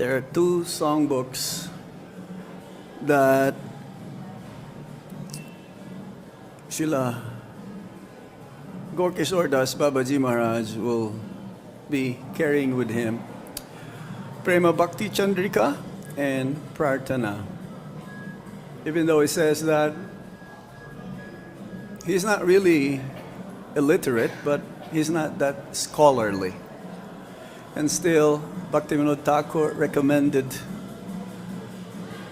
There are two songbooks that Srila Gorkishore Das Babaji Maharaj will be carrying with him. Prema Bhakti Chandrika and Prarthana. Even though it says that he's not really illiterate, but he's not that scholarly. And still, Bhaktivinoda Thakur recommended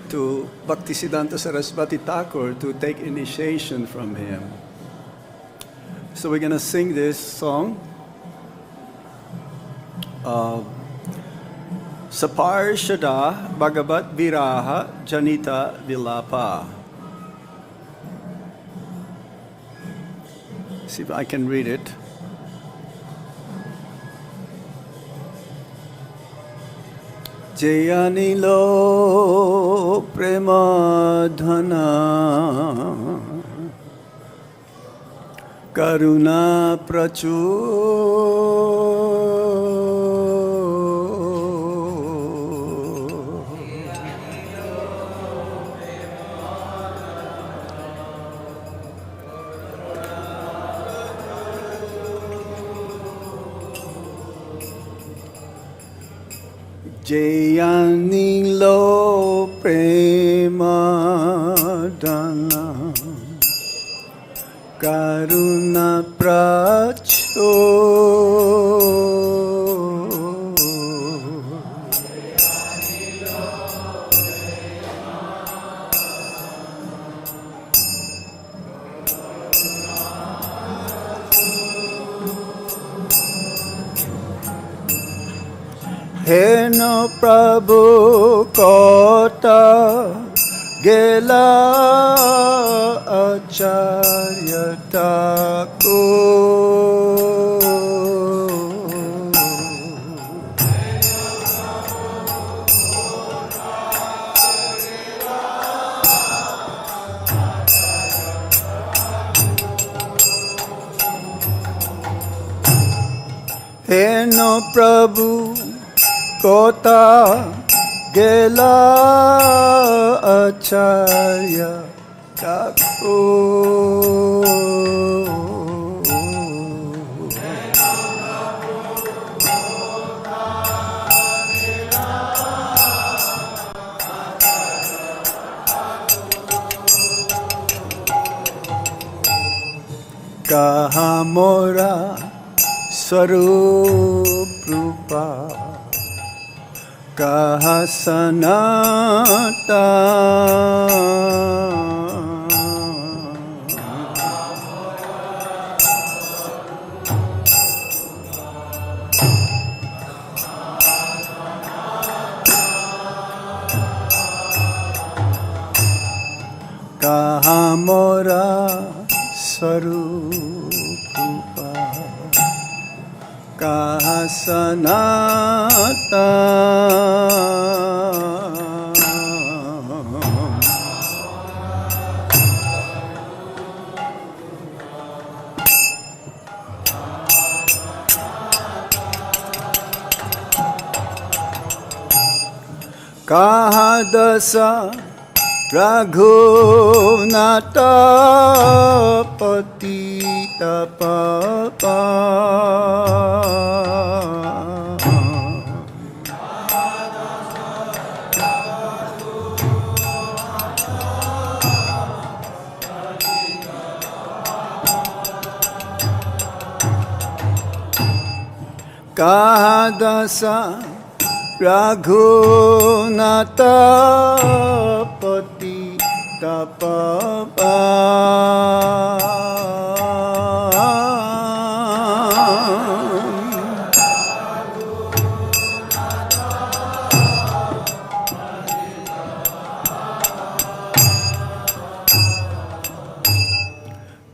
to Bhaktisiddhanta Saraswati Thakur to take initiation from him. So we're going to sing this song. Saparshada Bhagavat Viraha Janita Vilapa. See if I can read it. Jayanilo Premadhana Karuna Jayanilo Premadhana Karuna Pracho Heno Prabhu Kota Gela Acharya Thakur Heno Prabhu Kota Gela Acharya Thakur Kaha mora Swarup Rupa Kaha sanatan Kaha mora Swarupa Kaha sanatan Kaha dasa Raghunata Patita Papa Kaha dasa Raghunata Patita Papa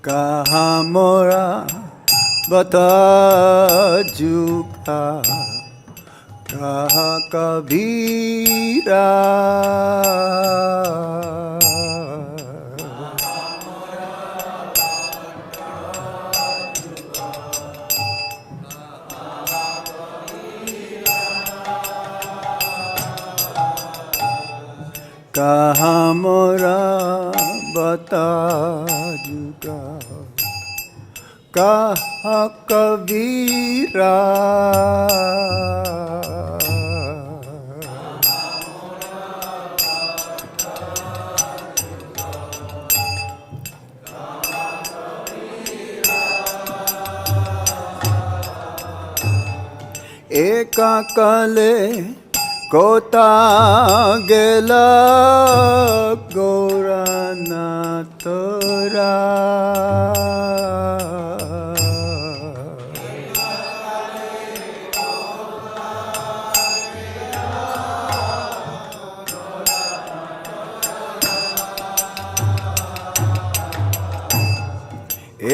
Kaha mora Bata Juka Kaha Kabira कहाँ मोरा बता जुगा, कहाँ कबीरा, एका कले कोता गेला गौरानाथरा,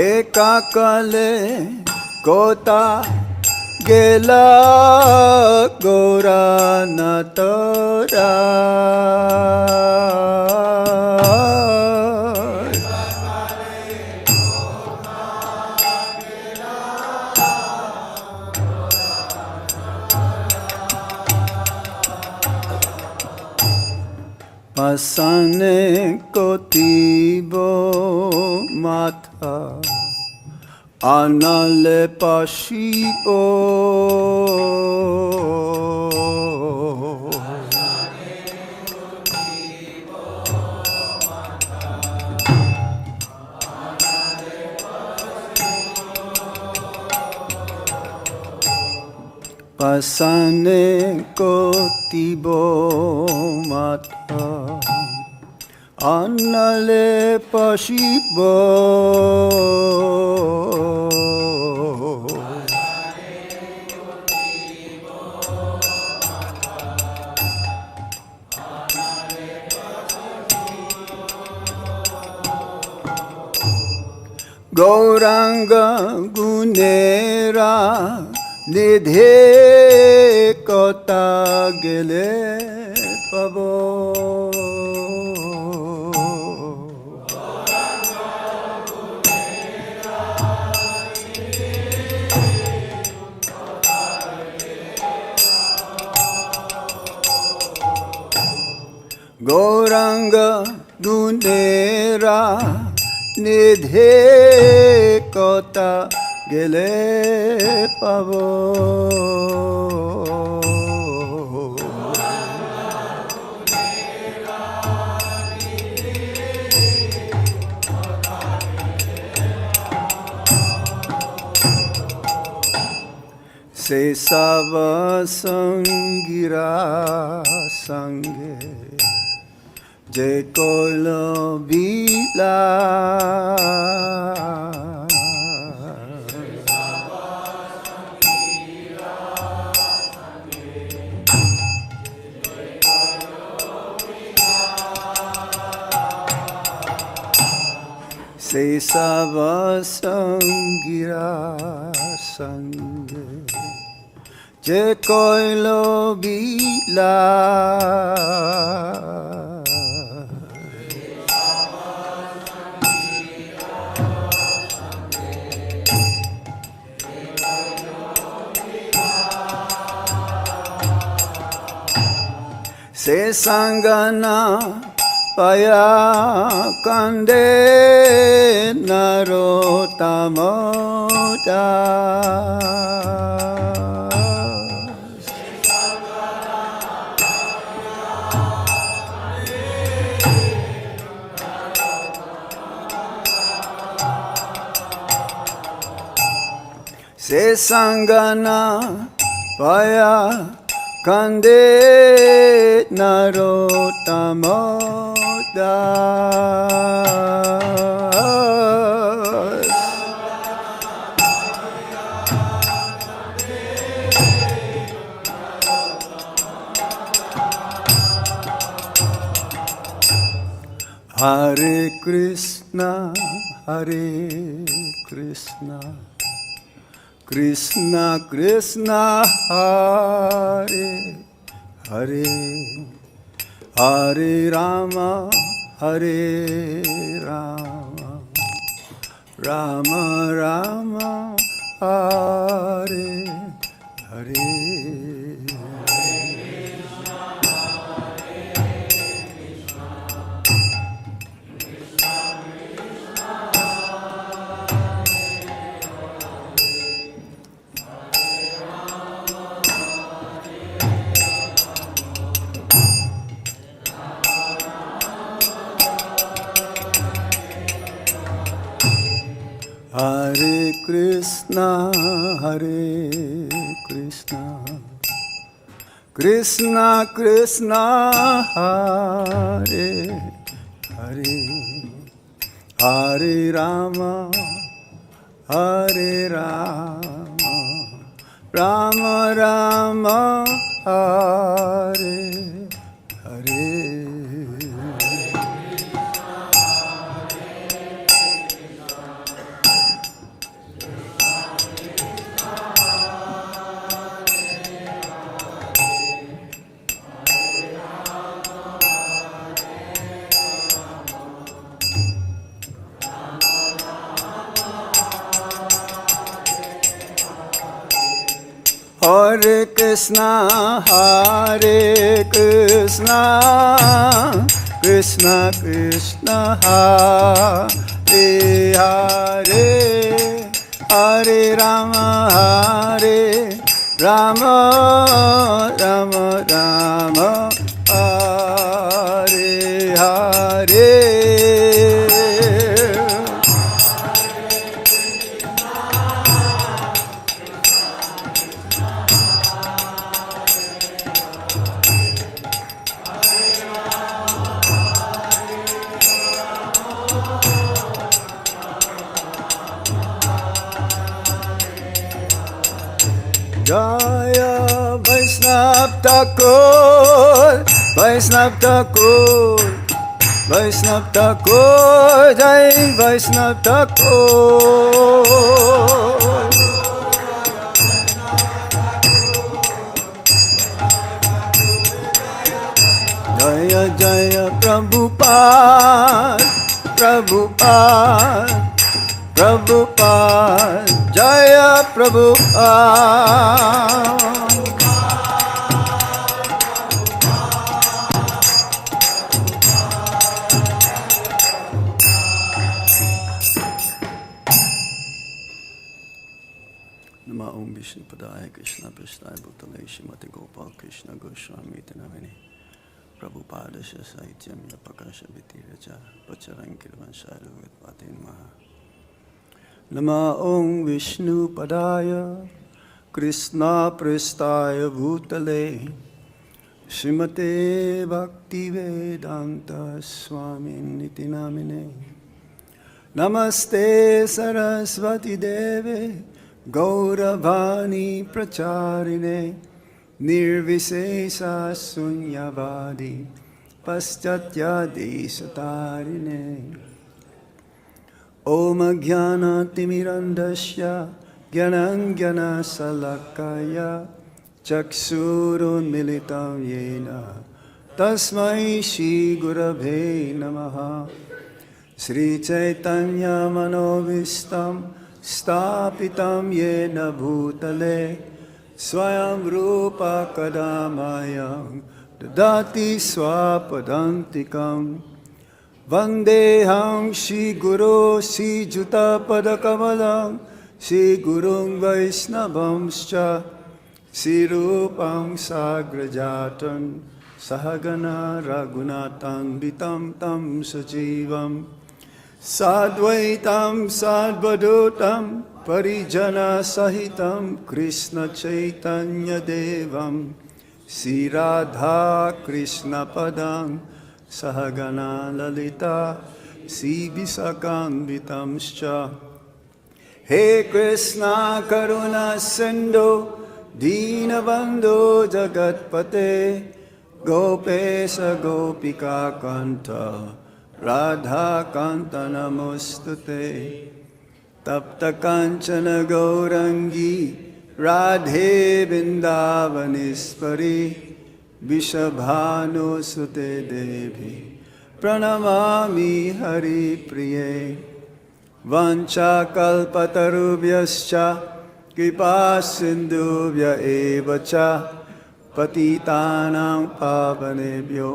एका कले कोता गेला गौरानाथरा, pasane kotibo matha anale pashibo, pasane kotibo matha anale pashibo, Gauranga gunera nidhe kota gele pabo, Gauranga gunera nidhe kota gele pabo, se sava sangira sange je kolo bila, se sava sangira sange je kolo bila, se sangana paya kande narotamoda, se sangana paya kande narotamoda, Hare Krishna, Hare Krishna, Krishna Krishna Hare Hare, Hare Rama, Hare Rama, Rama Rama, Hare Hare. Krishna, Hare Krishna, Krishna Krishna, Hare Hare, Hare Rama, Hare Rama, Rama Rama, Hare Hare. Hare Krishna, Hare Krishna, Krishna Krishna, Hare Hare, Hare Rama, Hare Rama, Rama Rama, Hare Hare. Jaya Vaisnava Thakur, Vaisnava Thakur, Vaisnava Thakur, Jai Vaisnava Thakur. Jaya Jaya Prabhupada, Prabhupada, Prabhupada, Jaya Prabhupada. Nama Om Vishnu Padaya Krishna Prasthaya Bhutale Shrimati Gopal Krishna Goswami Tinamini Prabhupada Saityam Yapakasha Vitiraja Pacharan Kirvan Shailu Vitpatin Maha. Nama Om Vishnu Padaya Krishna Prasthaya Bhutale Srimate Bhakti Vedanta Swami Niti Namine Namaste Saraswati Deve Gauravani Pracharine Nirvisesa Sunyavadi Paschatya Satarine Om Jnana Timirandasya Jnanam Jnana Salakaya Chaksurun Militam Yena Tasmai Shri Gurave Namaha Sri Chaitanya Manovistam Stapitam Yena Bhutale Swayam Rupa Kadamayam Dadati Swapadantikam Vandeham Shri Guru Shri Juta Padakamalam Shri Gurung Vaisnavamscha Shri Rupam Sagrajatan Sahagana Raghunatang Vitam Tam Sajivam Sadvaitam Sadvadutam Parijana Sahitam Krishna Chaitanya Devam Sri Radha Krishna Padam Sahagana Lalita Sri Visakambitamscha. He Krishna Karuna Sindhu Dinabandhu Jagatpate Gopesa Gopika Kanta Radha Kanta Namostute Tapta Kanchana Gaurangi Radhe Vindavaniswari Vishabhanu Sute Devi Pranamami Hari Priye Vancha Kalpatarubhyascha Kripa Sindhubhya Evacha Patitanam Pavanebhyo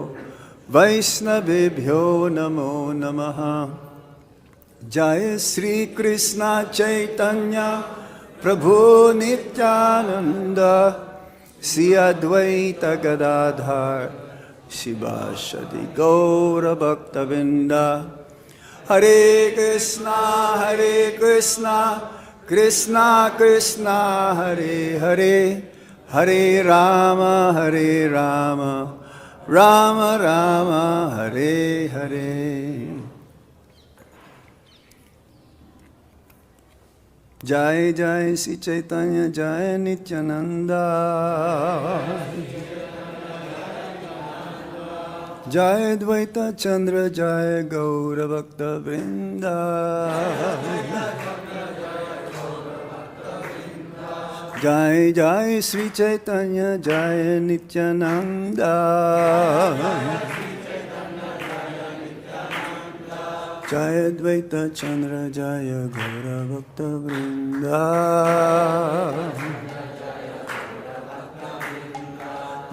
Vaisnavebhyo Namo Namaha. Jai Sri Krishna Chaitanya Prabhu Nityananda Sri Advaita Gadadhar Shivashadi Gaura Bhaktavinda. Hare Krishna Krishna Krishna Hare Hare, Hare Rama, Rama Rama Hare Hare. Jai Jai Sri Chaitanya Jai Nityananda, Jai Dvaita Chandra Jai Gaura Bhakta Vrinda, Jai Jai Sri Chaitanya Jai Nityananda, Jai Dvaita Chandra Jaya Gaura Bhakta Vrinda,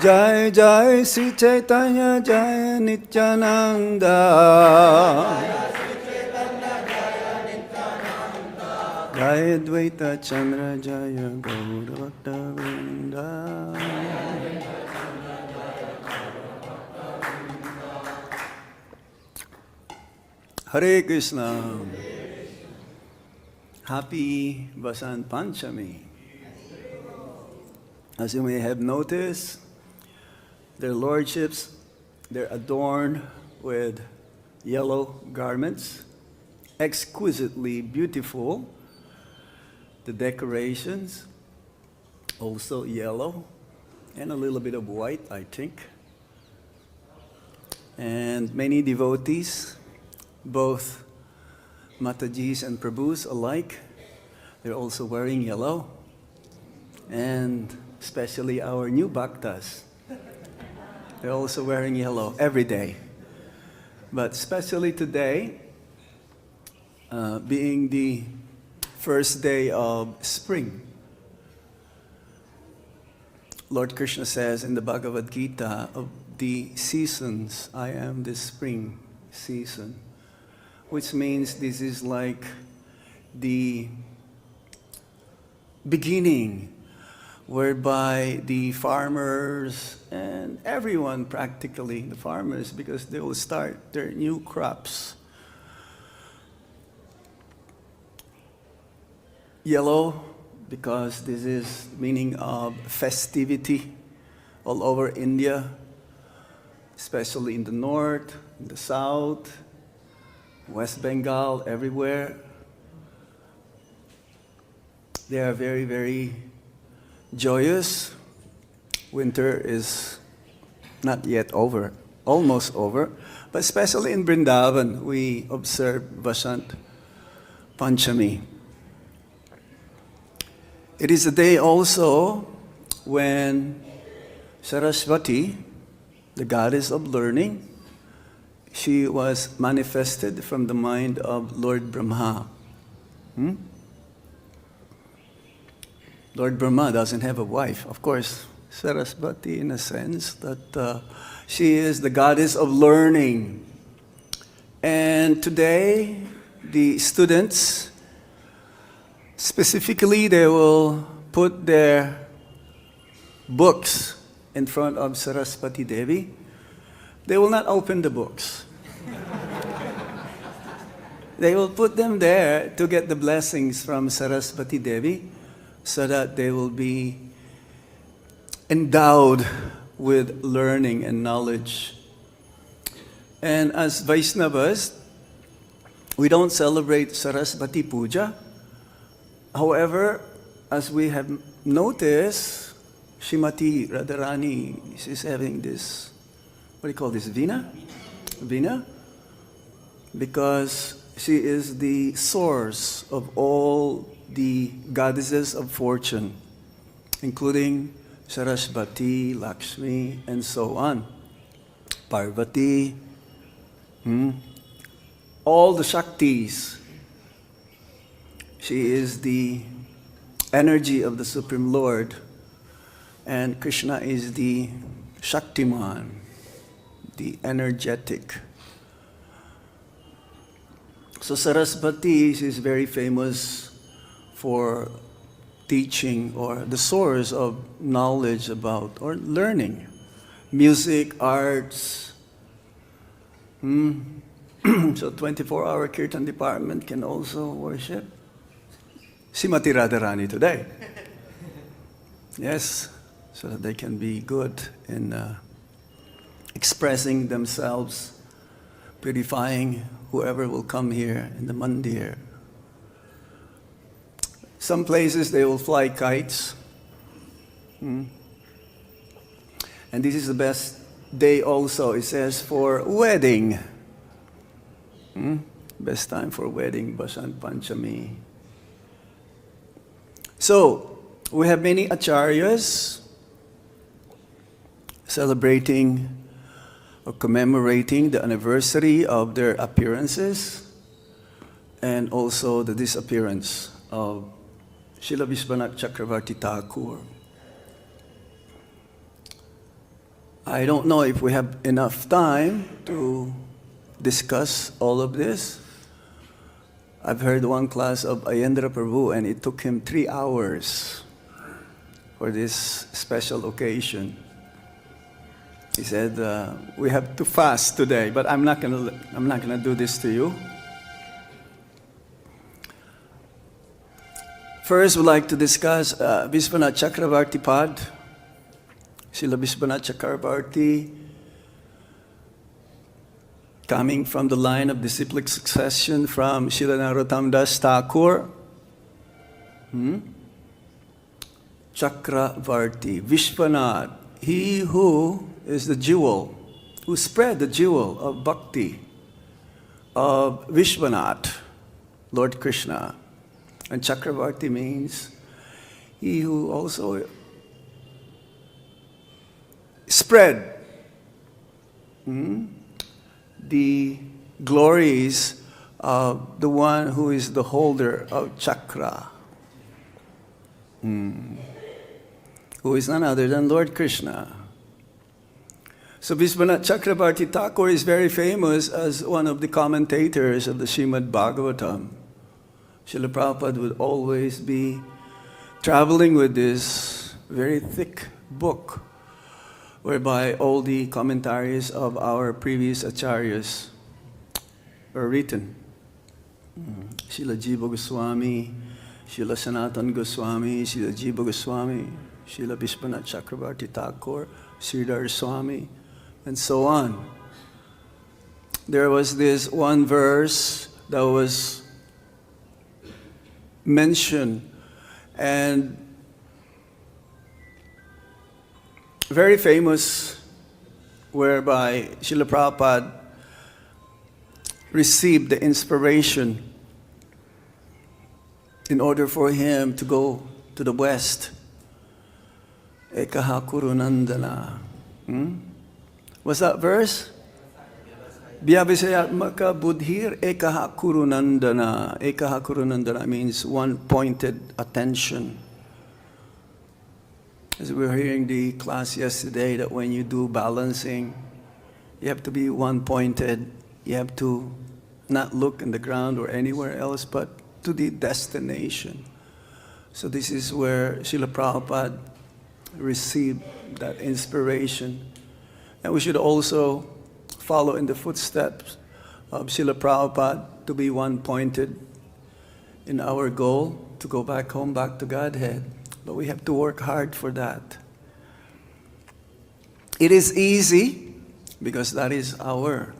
Jai Jai Sri Chaitanya Jaya Nityananda, Jai Dvaita Chandra Jaya Gaura Bhakta Vrinda. Hare Krishna. Happy Vasant Panchami. As you may have noticed, their lordships, they're adorned with yellow garments, exquisitely beautiful. The decorations, also yellow, and a little bit of white, I think. And many devotees, both Matajis and Prabhus alike, they're also wearing yellow. And especially our new Bhaktas, they're also wearing yellow every day. But especially today, being the first day of spring, Lord Krishna says in the Bhagavad Gita, of the seasons, I am the spring season. Which means this is like the beginning whereby the farmers and everyone practically, the farmers, because they will start their new crops. Yellow, because this is meaning of festivity all over India, especially in the north, in the south, West Bengal, everywhere. They are very, very joyous. Winter is not yet over, almost over. But especially in Vrindavan, we observe Vasant Panchami. It is a day also when Saraswati, the goddess of learning, she was manifested from the mind of Lord Brahma. Lord Brahma doesn't have a wife. Of course, Saraswati, in a sense, that she is the goddess of learning. And today, the students, specifically, they will put their books in front of Saraswati Devi. They will not open the books. They will put them there to get the blessings from Saraswati Devi so that they will be endowed with learning and knowledge. And as Vaisnavas, we don't celebrate Saraswati Puja. However, as we have noticed, Shrimati Radharani, she's having this, what do you call this, Veena? Veena? Because she is the source of all the goddesses of fortune, including Saraswati, Lakshmi, and so on. Parvati, all the Shaktis. She is the energy of the Supreme Lord, and Krishna is the Shaktiman, the energetic. So Saraswati is very famous for teaching, or the source of knowledge about, or learning, music, arts. So 24-hour Kirtan department can also worship. Srimati Radharani today. Yes, so that they can be good in expressing themselves, purifying whoever will come here in the mandir. Some places they will fly kites. And this is the best day also, it says, for wedding. Best time for wedding, Basant Panchami. So, we have many acharyas celebrating or commemorating the anniversary of their appearances and also the disappearance of Srila Vishwanath Chakravarti Thakur. I don't know if we have enough time to discuss all of this. I've heard one class of Ayendra Prabhu and it took him 3 hours for this special occasion. He said, we have to fast today, but I'm not gonna do this to you. First, we'd like to discuss Vishwanath Chakravarti Pad. Srila Vishwanath Chakravarti, coming from the line of disciplic succession from Srila Narottam Das Thakur. Chakravarti, Vishwanath, he who is the jewel, who spread the jewel of Bhakti, of Vishwanath, Lord Krishna. And Chakravarti means he who also spread the glories of the one who is the holder of chakra, who is none other than Lord Krishna. So Vishwanath Chakravarti Thakur is very famous as one of the commentators of the Srimad Bhagavatam. Srila Prabhupada would always be traveling with this very thick book, whereby all the commentaries of our previous acharyas are written. Srila Jiva Goswami, Srila Sanatan Goswami, Srila Jiva Goswami, Srila Vishwanath Chakravarti Thakur, Sridhar Swami, and so on. There was this one verse that was mentioned and very famous, whereby Srila Prabhupada received the inspiration in order for him to go to the West. Ekaha Kurunandana. What's that verse? Vyavasayatmaka buddhir ekaha kurunandana. Ekaha kurunandana means one-pointed attention. As we were hearing the class yesterday, that when you do balancing, you have to be one-pointed. You have to not look in the ground or anywhere else, but to the destination. So this is where Srila Prabhupada received that inspiration. And we should also follow in the footsteps of Srila Prabhupada to be one-pointed in our goal to go back home, back to Godhead. But we have to work hard for that. It is easy because that is our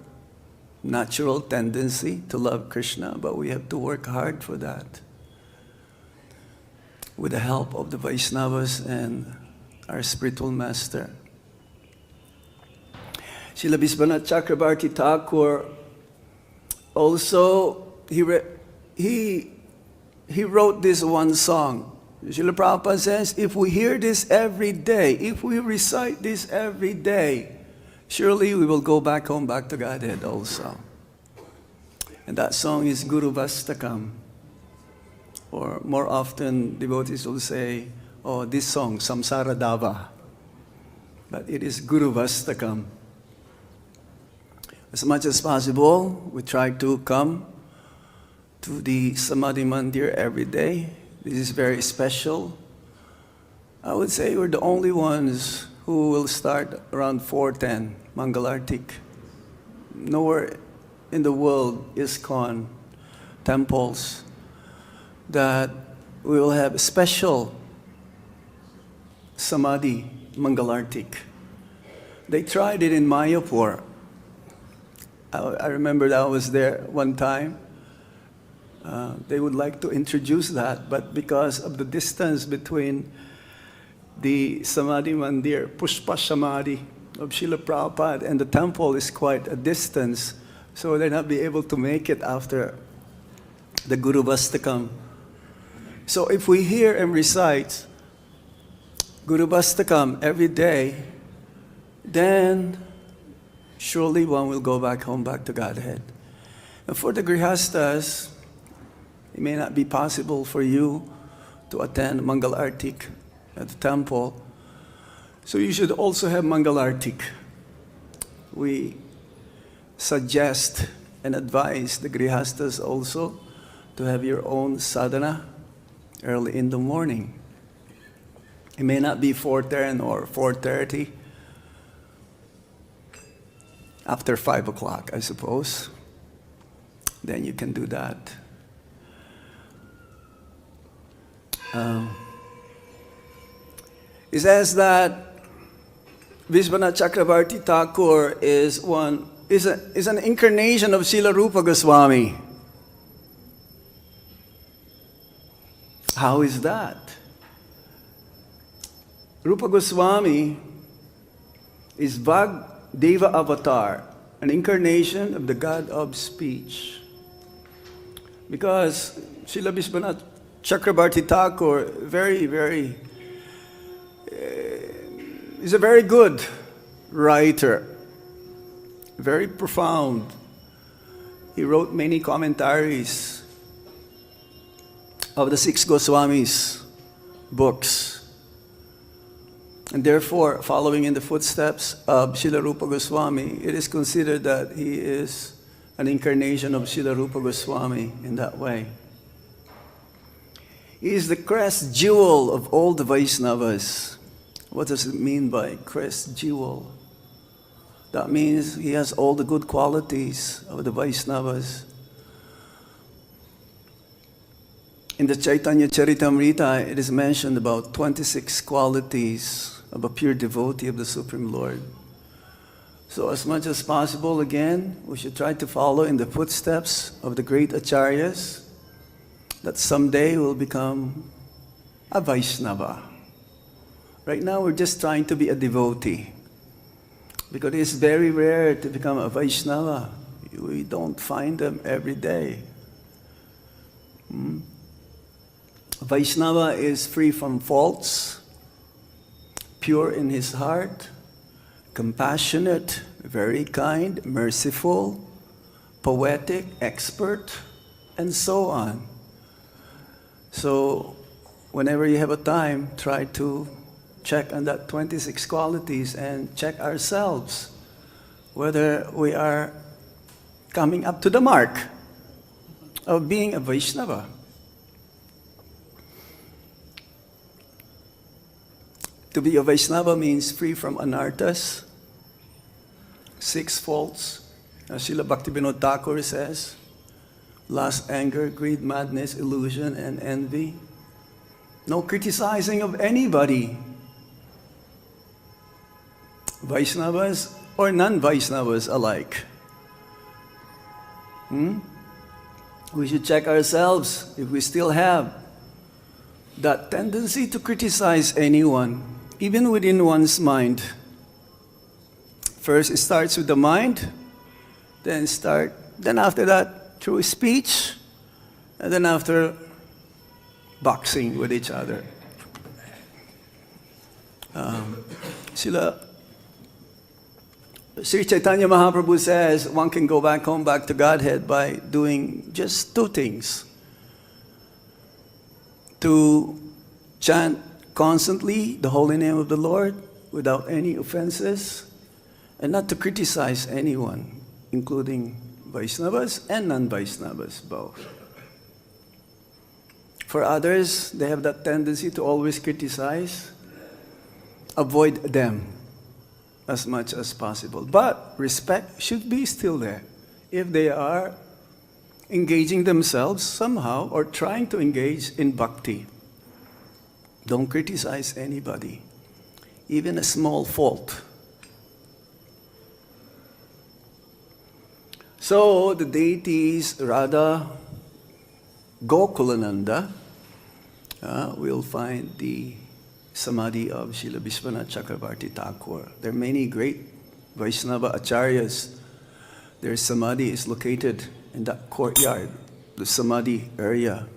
natural tendency to love Krishna, but we have to work hard for that with the help of the Vaisnavas and our spiritual master. Srila Vishwanath Chakravarti Thakur also, he wrote this one song. Srila Prabhupada says, if we hear this every day, if we recite this every day, surely we will go back home, back to Godhead also. And that song is Guru Vastakam. Or more often, devotees will say, oh, this song, Samsara Dava. But it is Guru Vastakam. As much as possible, we try to come to the Samadhi Mandir every day. This is very special. I would say we're the only ones who will start around 4:10, Mangalartik. Nowhere in the world, ISKCON temples, that we will have special Samadhi Mangalartik. They tried it in Mayapur. I remember that I was there one time. They would like to introduce that, but because of the distance between the Samadhi Mandir, Pushpa Samadhi of Srila Prabhupada, and the temple is quite a distance, so they'll not be able to make it after the Guru Vastakam. So if we hear and recite Guru Vastakam every day, then surely one will go back home, back to Godhead. And for the Grihastas, it may not be possible for you to attend Mangal Artik at the temple. So you should also have Mangal Artik. We suggest and advise the Grihastas also to have your own sadhana early in the morning. It may not be 4:10 or 4:30. After 5 o'clock, I suppose. Then you can do that. It says that Vishwanath Chakravarti Thakur is an incarnation of Srila Rupa Goswami. How is that? Rupa Goswami is Deva Avatar, an incarnation of the God of speech. Because Srila Vishwanath Chakravarti Thakur, is a very good writer, very profound. He wrote many commentaries of the 6 Goswamis' books. And therefore, following in the footsteps of Srila Rupa Goswami, it is considered that he is an incarnation of Srila Rupa Goswami in that way. He is the crest jewel of all the Vaisnavas. What does it mean by crest jewel? That means he has all the good qualities of the Vaisnavas. In the Chaitanya Charitamrita, it is mentioned about 26 qualities of a pure devotee of the Supreme Lord. So as much as possible, again, we should try to follow in the footsteps of the great Acharyas, that someday will become a Vaisnava. Right now, we're just trying to be a devotee, because it's very rare to become a Vaisnava. We don't find them every day. Vaisnava is free from faults, pure in his heart, compassionate, very kind, merciful, poetic, expert, and so on. So whenever you have a time, try to check on that 26 qualities and check ourselves whether we are coming up to the mark of being a Vaishnava. To be a Vaishnava means free from anarthas, 6 faults. As Srila Bhaktivinoda Thakur says, lust, anger, greed, madness, illusion, and envy. No criticizing of anybody. Vaisnavas or non-Vaisnavas alike. We should check ourselves if we still have that tendency to criticize anyone, even within one's mind. First, it starts with the mind, then after that, through speech, and then after, boxing with each other. Sri Chaitanya Mahaprabhu says one can go back home, back to Godhead by doing just 2 things. To chant constantly the holy name of the Lord without any offenses, and not to criticize anyone, including Vaisnavas and non-Vaisnavas both. For others, they have that tendency to always criticize. Avoid them as much as possible. But respect should be still there. If they are engaging themselves somehow or trying to engage in bhakti. Don't criticize anybody, even a small fault. So the deities Radha, Gokulananda, we'll find the samadhi of Srila Vishwanath Chakravarti Thakur. There are many great Vaisnava acharyas. Their samadhi is located in that courtyard, the samadhi area.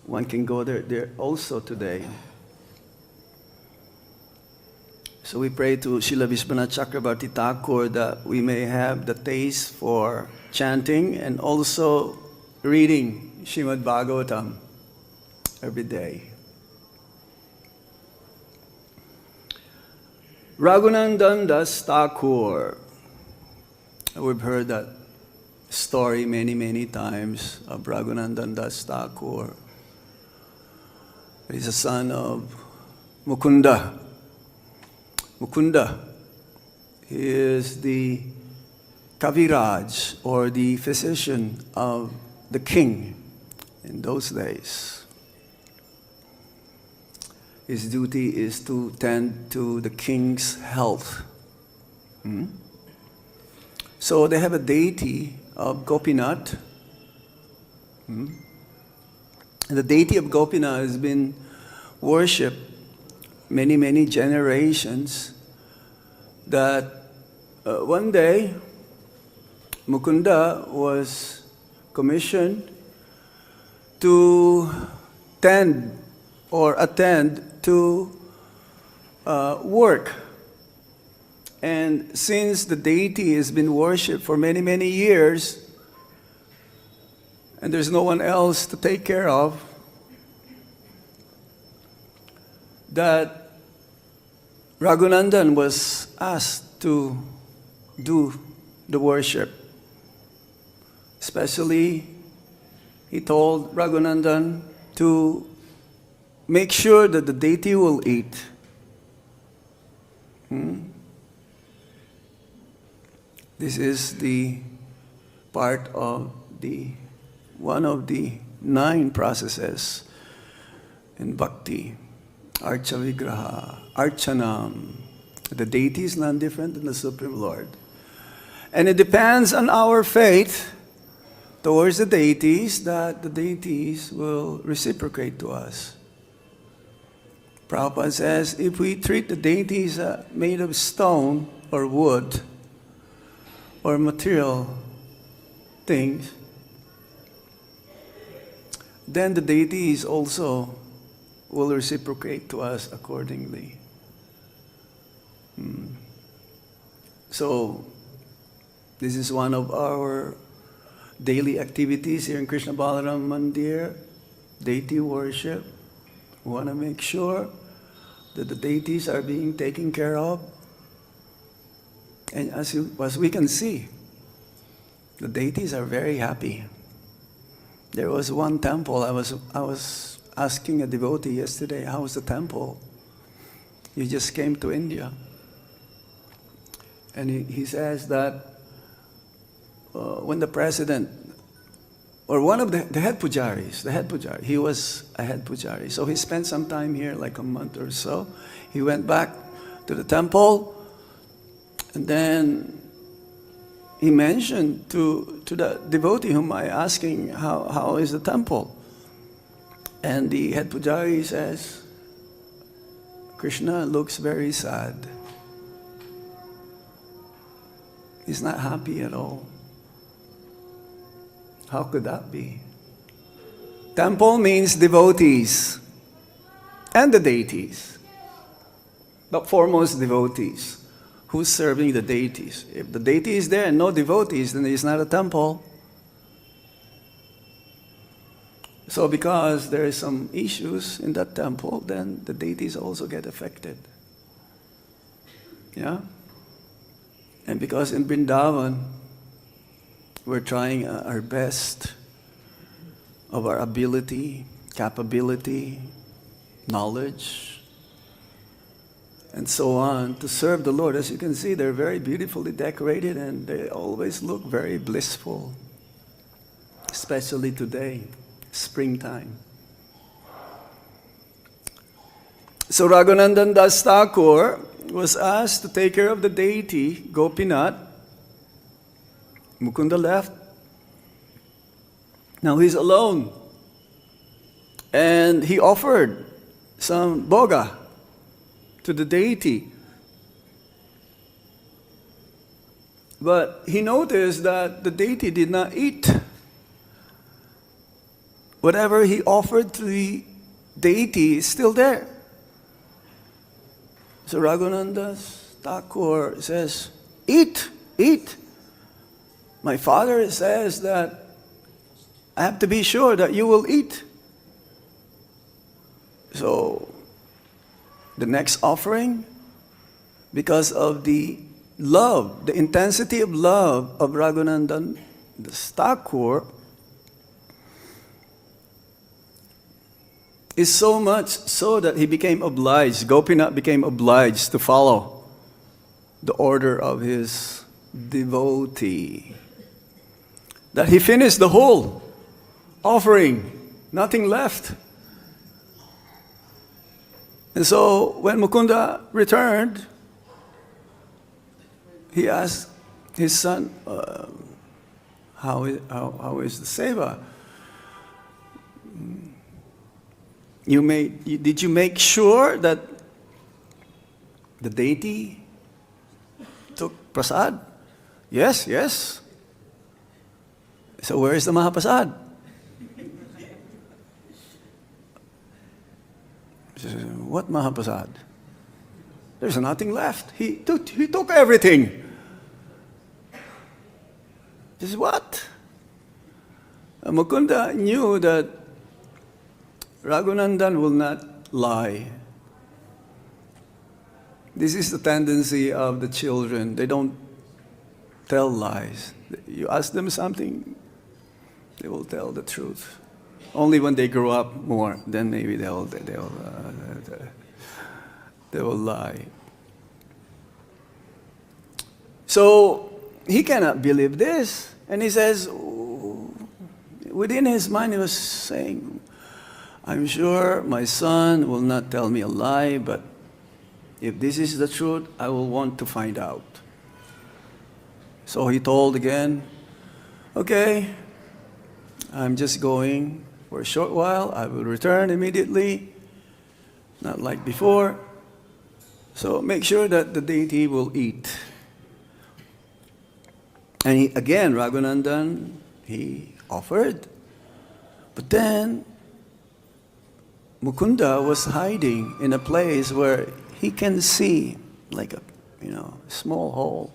One can go there also today. So we pray to Srila Vishwanath Chakravarti Thakur that we may have the taste for chanting and also reading Srimad Bhagavatam every day. Raghunandan Das Thakur. We've heard that story many, many times of Raghunandan Das Thakur. He's a son of Mukunda. Mukunda is the Kaviraj, or the physician of the king in those days. His duty is to tend to the king's health. So they have a deity of Gopinath. And the deity of Gopinath has been worshipped many, many generations, that one day Mukunda was commissioned to tend or attend to work. And since the deity has been worshipped for many, many years, and there's no one else to take care of, that Raghunandan was asked to do the worship. Especially, he told Raghunandan to make sure that the deity will eat. This is the part of one of the 9 processes in bhakti. Archa Vigraha, Archanam. The deity is none different than the Supreme Lord. And it depends on our faith towards the deities that the deities will reciprocate to us. Prabhupada says, if we treat the deities made of stone or wood or material things, then the deities also will reciprocate to us accordingly. So, this is one of our daily activities here in Krishna Balaram Mandir, deity worship. We want to make sure that the deities are being taken care of. And as we can see, the deities are very happy. There was one temple, I was asking a devotee yesterday, how's the temple? You just came to India. And he says that when the president, or one of the head pujaris, he was a head pujari. So he spent some time here, like a month or so. He went back to the temple, and then he mentioned to the devotee whom I asking, how is the temple? And the head pujari says, Krishna looks very sad. He's not happy at all. How could that be? Temple means devotees and the deities, but foremost devotees. Who's serving the deities? If the deity is there and no devotees, then it's not a temple. So because there is some issues in that temple, then the deities also get affected. Yeah? And because in Vrindavan, we're trying our best of our ability, capability, knowledge, and so on, to serve the Lord. As you can see, they're very beautifully decorated and they always look very blissful. especially today, springtime. So Raghunandan Das Thakur was asked to take care of the deity, Gopinath. Mukunda left. Now he's alone. And he offered some bhoga to the deity. But he noticed that the deity did not eat. Whatever he offered to the deity is still there. So Raghunandan Thakur says, eat, eat. My father says that I have to be sure that you will eat. So the next offering, because of the love, the intensity of love of Raghunandan Thakur, is so much so that he became obliged, Gopinath became obliged to follow the order of his devotee. That he finished the whole offering, nothing left. And so when Mukunda returned, he asked his son, how is the seva? Did you make sure that the deity took prasad? Yes, yes. So where is the Mahaprasad? He says, what Mahaprasad? There's nothing left. He took everything. He says, what? Mukunda knew that Raghunandan will not lie. This is the tendency of the children. They don't tell lies. You ask them something, they will tell the truth. Only when they grow up more, then maybe they will lie. So he cannot believe this, and he says, within his mind, he was saying, I'm sure my son will not tell me a lie, but if this is the truth, I will want to find out. So he told again, okay, I'm just going for a short while. I will return immediately, not like before. So make sure that the deity will eat. And again, Raghunandan, he offered. But then Mukunda was hiding in a place where he can see, like a small hole,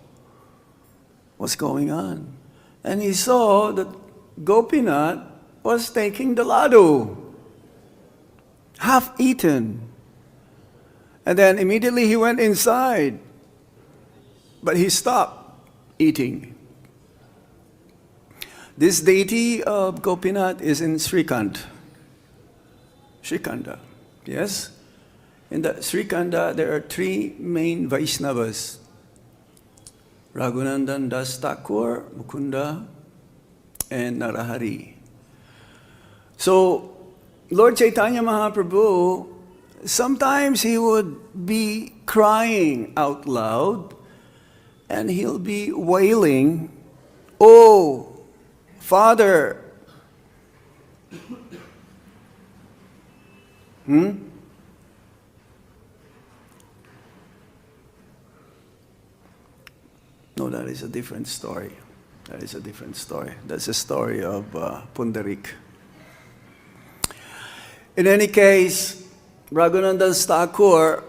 what's going on. And he saw that Gopinath was taking the laddu, half eaten. And then immediately he went inside, but he stopped eating. This deity of Gopinath is in Srikand. Srikanda, yes? In the Srikanda, there are three main Vaisnavas. Raghunandan Das Thakur, Mukunda, and Narahari. So, Lord Chaitanya Mahaprabhu, sometimes he would be crying out loud, and he'll be wailing, "Oh, Father!" No, that is a different story. That is a different story. That's the story of Pundarik. In any case, Raghunandan Thakur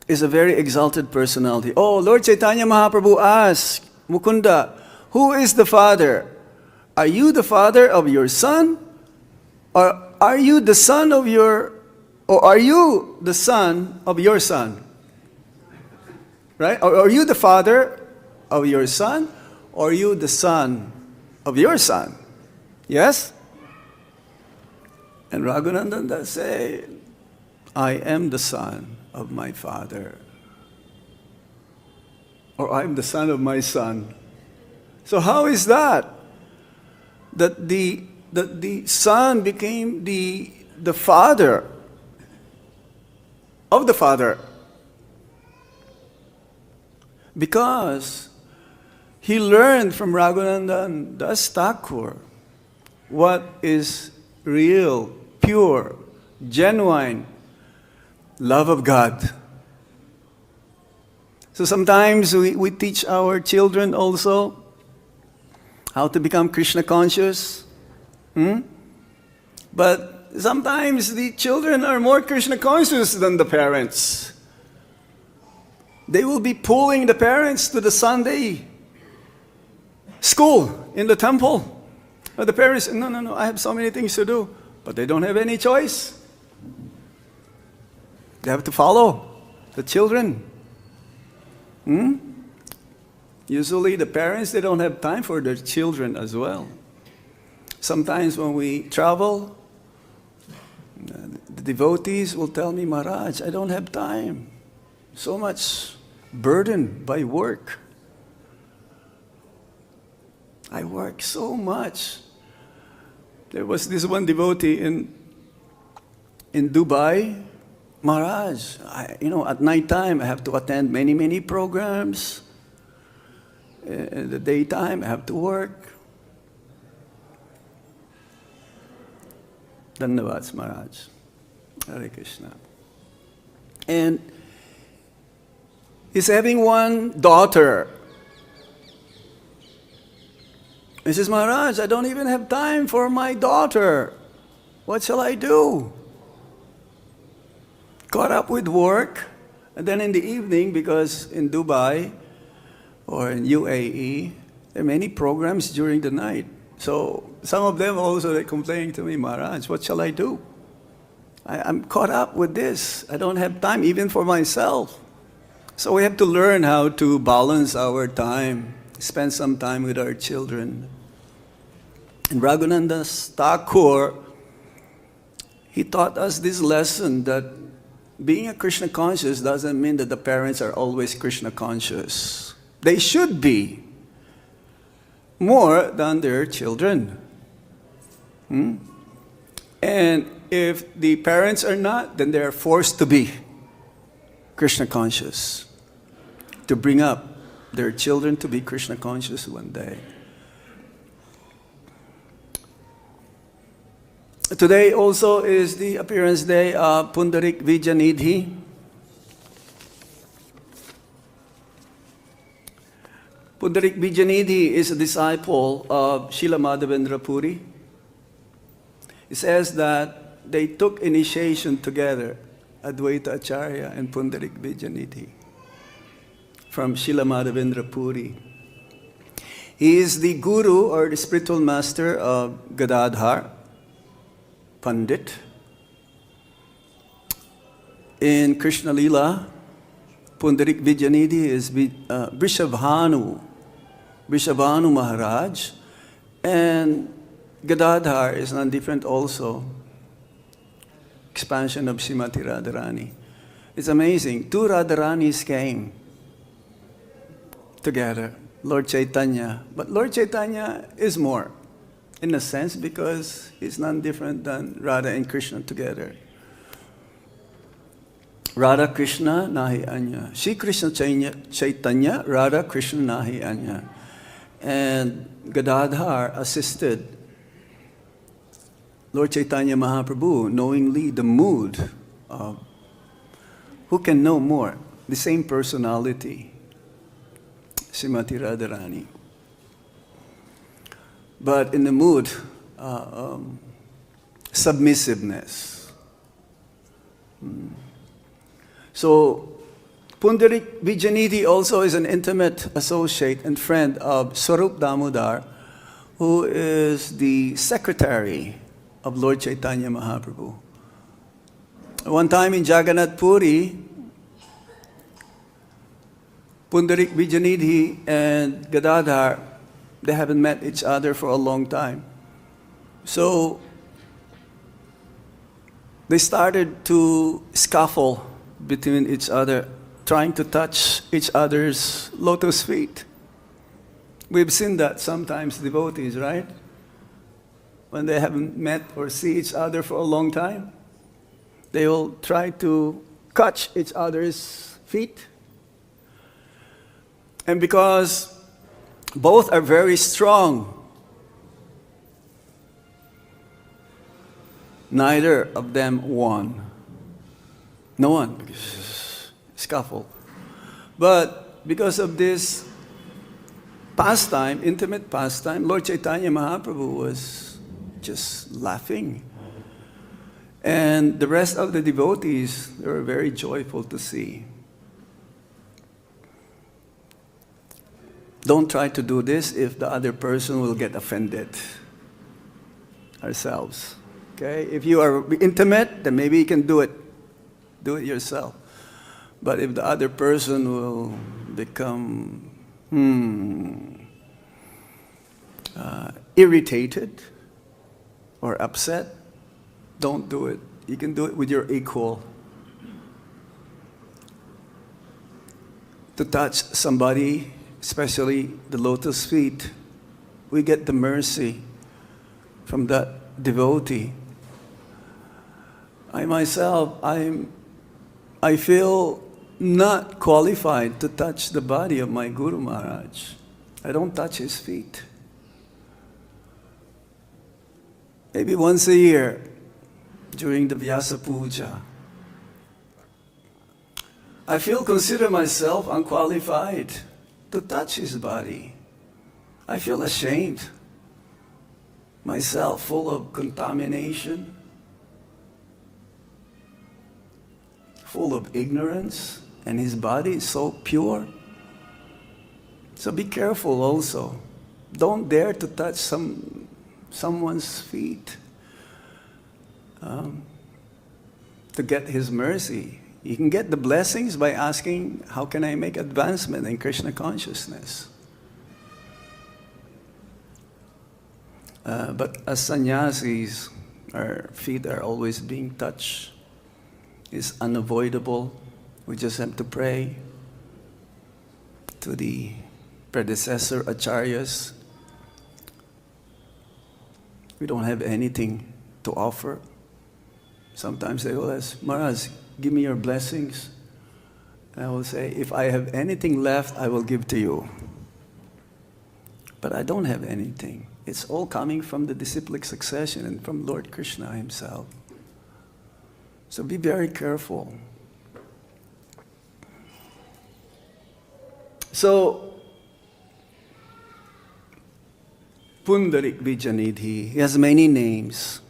is a very exalted personality. Oh, Lord Chaitanya Mahaprabhu asked Mukunda, who is the father? Are you the father of your son? Or are you the son of your, or are you the son of your son? Right? Or are you the father of your son? Or are you the son of your son? Yes? And Raghunandan does say, I am the son of my father. Or I am the son of my son. So how is that? that the son became the father of the father, because he learned from Raghunandan Das Thakur what is real, pure, genuine love of God. So sometimes we teach our children also how to become Krishna conscious. But sometimes the children are more Krishna conscious than the parents. They will be pulling the parents to the Sunday school in the temple. But the parents say, no, I have so many things to do. But they don't have any choice. They have to follow the children. Usually the parents, they don't have time for their children as well. Sometimes when we travel, the devotees will tell me, Maharaj, I don't have time. So much burdened by work. I work so much. There was this one devotee in Dubai. Maharaj, at night time I have to attend many programs. In the daytime I have to work. Dhanavad, Maharaj. Hare Krishna. And he's having one daughter. He says, Maharaj, I don't even have time for my daughter. What shall I do? Caught up with work, and then in the evening, because in Dubai or in UAE, there are many programs during the night. So some of them also, they're complaining to me, Maharaj, what shall I do? I'm caught up with this. I don't have time even for myself. So we have to learn how to balance our time, spend some time with our children. And Raghunandan Thakur, he taught us this lesson that being a Krishna conscious doesn't mean that the parents are always Krishna conscious. They should be more than their children. And if the parents are not, then they are forced to be Krishna conscious, to bring up their children to be Krishna conscious one day. Today also is the appearance day of Pundarik Vijayanidhi. Pundarik Vijayanidhi is a disciple of Srila Madhavendra Puri. It says that they took initiation together, Advaita Acharya and Pundarik Vijayanidhi, from Srila Madhavendra Puri. He is the guru or the spiritual master of Gadadhar Pandit. In Krishna Lila, Pundarik Vijayanidhi is Vrishabhanu Maharaj, and Gadadhar is none different also. Expansion of Srimati Radharani. It's amazing. Two Radharanis came together, Lord Chaitanya. But Lord Chaitanya is more, in a sense, because he's none different than Radha and Krishna together. Radha Krishna nahi anya. Shri Krishna Chaitanya, Radha Krishna nahi anya. And Gadadhar assisted Lord Chaitanya Mahaprabhu, knowingly the mood of who can know more, the same personality, Srimati Radharani. But in the mood, submissiveness. So, Pundarik Vijayanidhi also is an intimate associate and friend of Swarup Damodar, who is the secretary of Lord Chaitanya Mahaprabhu. One time in Jagannath Puri, Pundarik Vijayanidhi and Gadadhar, they haven't met each other for a long time. So they started to scuffle between each other, trying to touch each other's lotus feet. We've seen that sometimes, devotees, right? when they haven't met or see each other for a long time, they will try to catch each other's feet. And because both are very strong, neither of them won. No one, because scuffle. But because of this pastime, intimate pastime, Lord Chaitanya Mahaprabhu was just laughing. And the rest of the devotees, they were very joyful to see. Don't try to do this if the other person will get offended. Ourselves. Okay? If you are intimate, then maybe you can do it. Do it yourself. But if the other person will become irritated or upset, don't do it. You can do it with your equal. To touch somebody, especially the lotus feet, we get the mercy from that devotee. I myself, I feel not qualified to touch the body of my Guru Maharaj. I don't touch his feet. Maybe once a year, during the Vyasa Puja, I consider myself unqualified to touch his body. I feel ashamed. Myself full of contamination, full of ignorance, and his body is so pure. So be careful also. Don't dare to touch someone's feet to get his mercy. You can get the blessings by asking, how can I make advancement in Krishna consciousness? But as sannyasis, our feet are always being touched. It's unavoidable. We just have to pray to the predecessor acharyas. We don't have anything to offer. Sometimes they will ask, Maharaj, give me your blessings. And I will say, if I have anything left, I will give to you. But I don't have anything. It's all coming from the disciplic succession and from Lord Krishna himself. So be very careful. So, Pundarik Vijayanidhi, he has many names,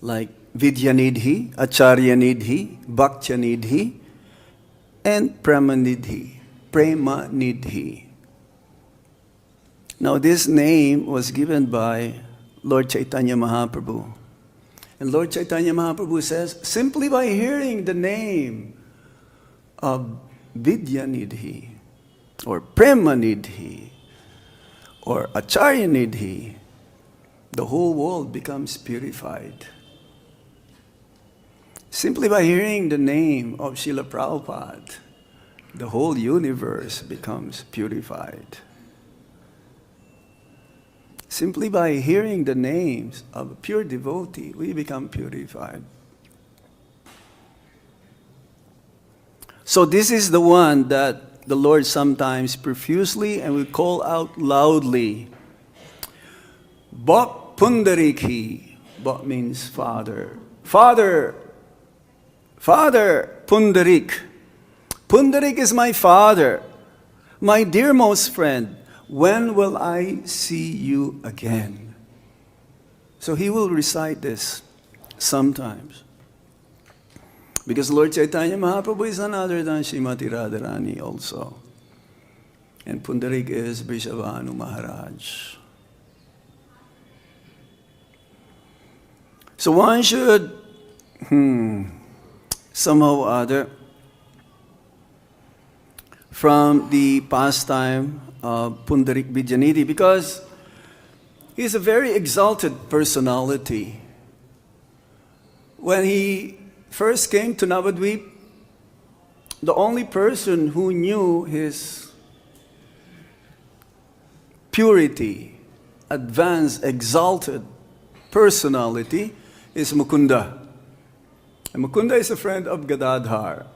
like Vidyanidhi, Acharyanidhi, Bhaktyanidhi, and Premanidhi. Now this name was given by Lord Chaitanya Mahaprabhu. And Lord Chaitanya Mahaprabhu says, simply by hearing the name of Vidyanidhi, or Premanidhi, or Acharyanidhi, the whole world becomes purified. Simply by hearing the name of Srila Prabhupada, the whole universe becomes purified. Simply by hearing the names of a pure devotee, we become purified. So this is the one that the Lord sometimes profusely and we call out loudly. Bhak Pundariki. Bhak means father. Father Pundarik. Pundarik is my father, my dearmost friend. When will I see you again? So he will recite this sometimes. Because Lord Chaitanya Mahaprabhu is none other than Srimati Radharani also. And Pundarik is Vrishabhanu Maharaj. So one should, somehow or other, from the pastime of Pundarik Vijayanidhi, because he's a very exalted personality. When he first came to Navadvip, the only person who knew his purity, advanced, exalted personality is Mukunda. And Mukunda is a friend of Gadadhar.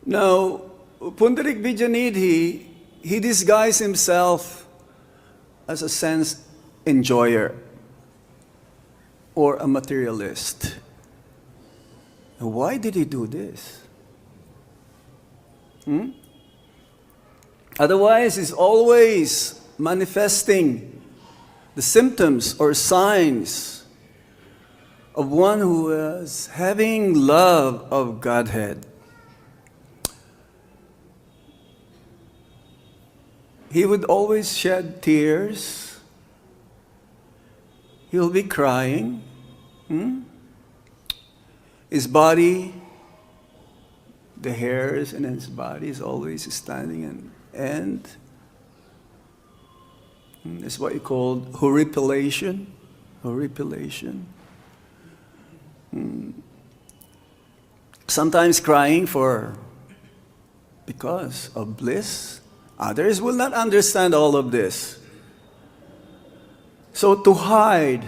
Now, Pundarik Vijayanidhi, he disguised himself as a sense enjoyer or a materialist. And why did he do this? Otherwise, he's always manifesting the symptoms or signs of one who is having love of Godhead. He would always shed tears. He'll be crying. His body, the hairs in his body is always standing and it's what you call horripilation. Horripilation. Sometimes crying because of bliss. Others will not understand all of this. So to hide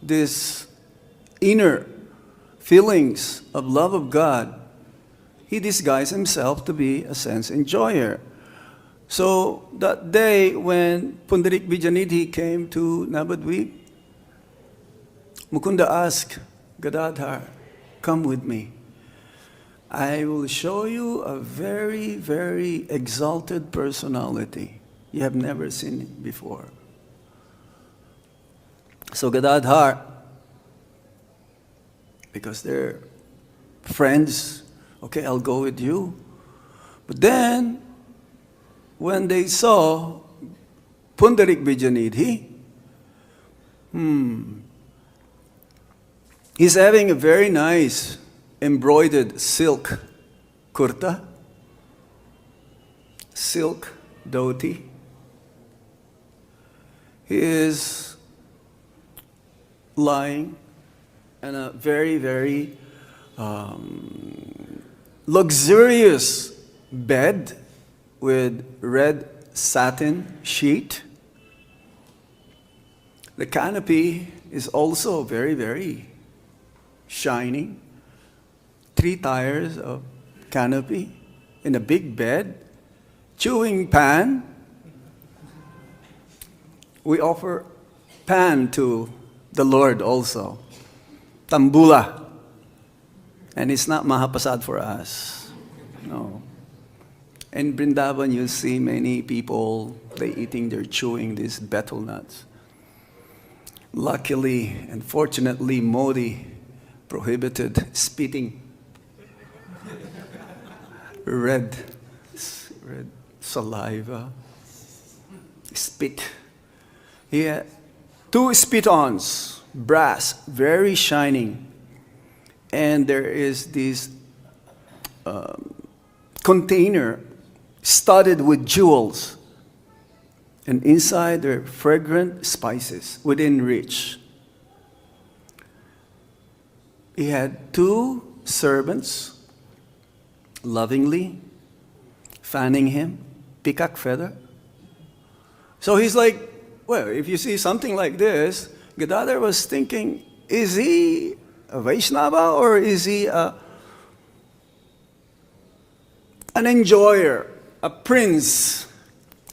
this inner feelings of love of God, he disguised himself to be a sense enjoyer. So that day when Pundarik Vijayanidhi came to Navadvip, Mukunda asked Gadadhar, come with me. I will show you a very, very exalted personality you have never seen before. So Gadadhar, because they're friends, okay, I'll go with you. But then, when they saw Pundarik Vijayanidhi, he's having a very nice embroidered silk kurta, silk dhoti. He is lying in a very, very luxurious bed with red satin sheet. The canopy is also very, very shining. 3 tiers of canopy in a big bed, chewing pan. We offer pan to the Lord also. Tambula. And it's not mahapasad for us. No. In Vrindavan, you see many people, they're chewing these betel nuts. Luckily and fortunately, Modi prohibited spitting. Red saliva, spit. He had 2 spit-ons, brass, very shining. And there is this container studded with jewels. And inside there are fragrant spices within reach. He had 2 servants lovingly fanning him, peacock feather. So he's like, well, if you see something like this, Gadadhar was thinking, is he a Vaisnava or is he an enjoyer, a prince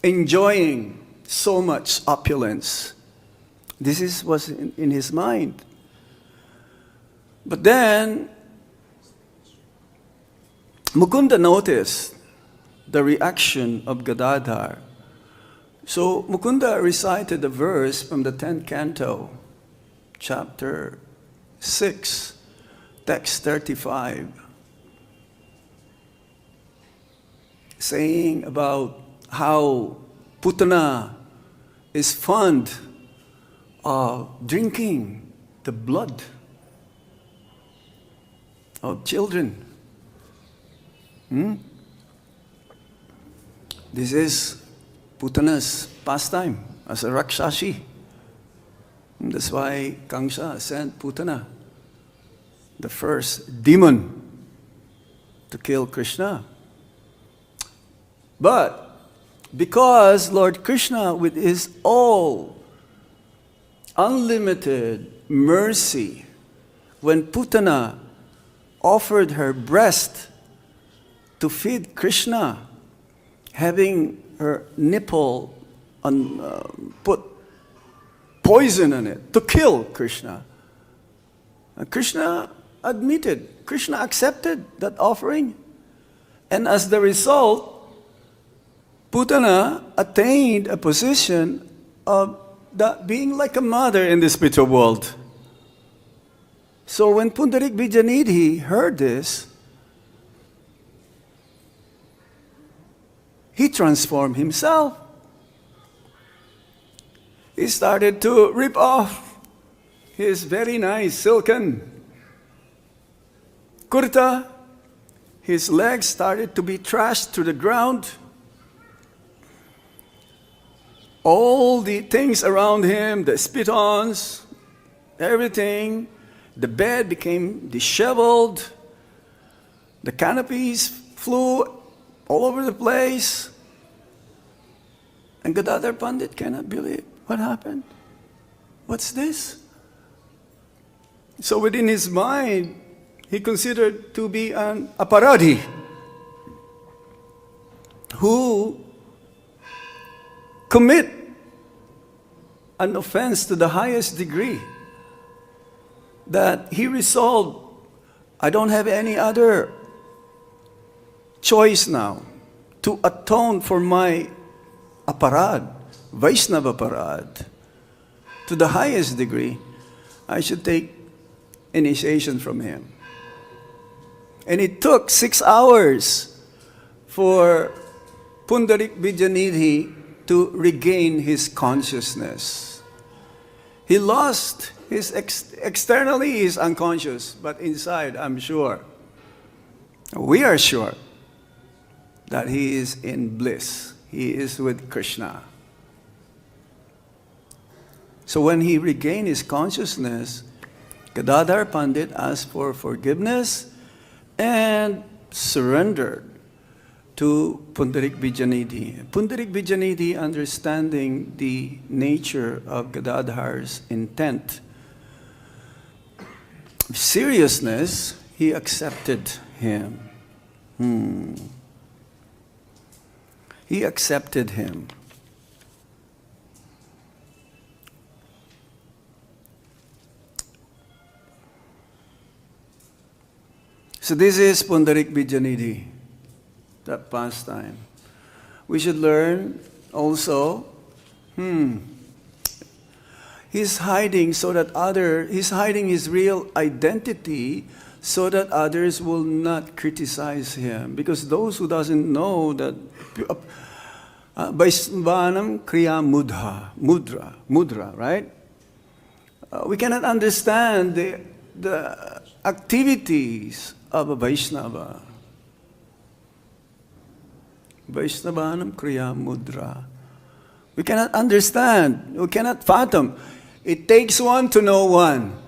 enjoying so much opulence? This was in his mind. But then Mukunda noticed the reaction of Gadadhar. So Mukunda recited the verse from the 10th canto, chapter 6, text 35, saying about how Putana is fond of drinking the blood of children. This is Putana's pastime as a Rakshashi. That's why Kamsa sent Putana, the first demon, to kill Krishna. But because Lord Krishna, with his all unlimited mercy. When Putana offered her breast to feed Krishna, having her nipple put poison in it to kill Krishna, Krishna accepted that offering. And as the result, Putana attained a position of being like a mother in the spiritual world. So when Pundarik Vijayanidhi heard this, he transformed himself. He started to rip off his very nice silken kurta. His legs started to be trashed to the ground. All the things around him, the spit-ons, everything, the bed became disheveled. The canopies flew all over the place. And Gadadhar Pandit cannot believe what happened. What's this? So within his mind, he considered to be an aparadhi who commit an offense to the highest degree, that he resolved, I don't have any other choice now to atone for my aparad, Vaisnava aparad, to the highest degree. I should take initiation from him. And it took 6 hours for Pundarik Vijayanidhi to regain his consciousness. He lost his externally he is unconscious, but inside I'm sure, we are sure that he is in bliss. He is with Krishna. So when he regained his consciousness, Gadadhar Pandit asked for forgiveness and surrendered to Pundarik Vijayanidhi. Pundarik Vijayanidhi, understanding the nature of Gadadhar's intent, seriousness, he accepted him. He accepted him. So this is Pundarik Vijayanidhi, that pastime. We should learn also, he's hiding he's hiding his real identity so that others will not criticize him. Because those who doesn't know that Vaisnavanam Kriya Mudra, right? We cannot understand the activities of a Vaisnava. Vaisnavanam Kriya Mudra. We cannot understand, we cannot fathom. It takes one to know one.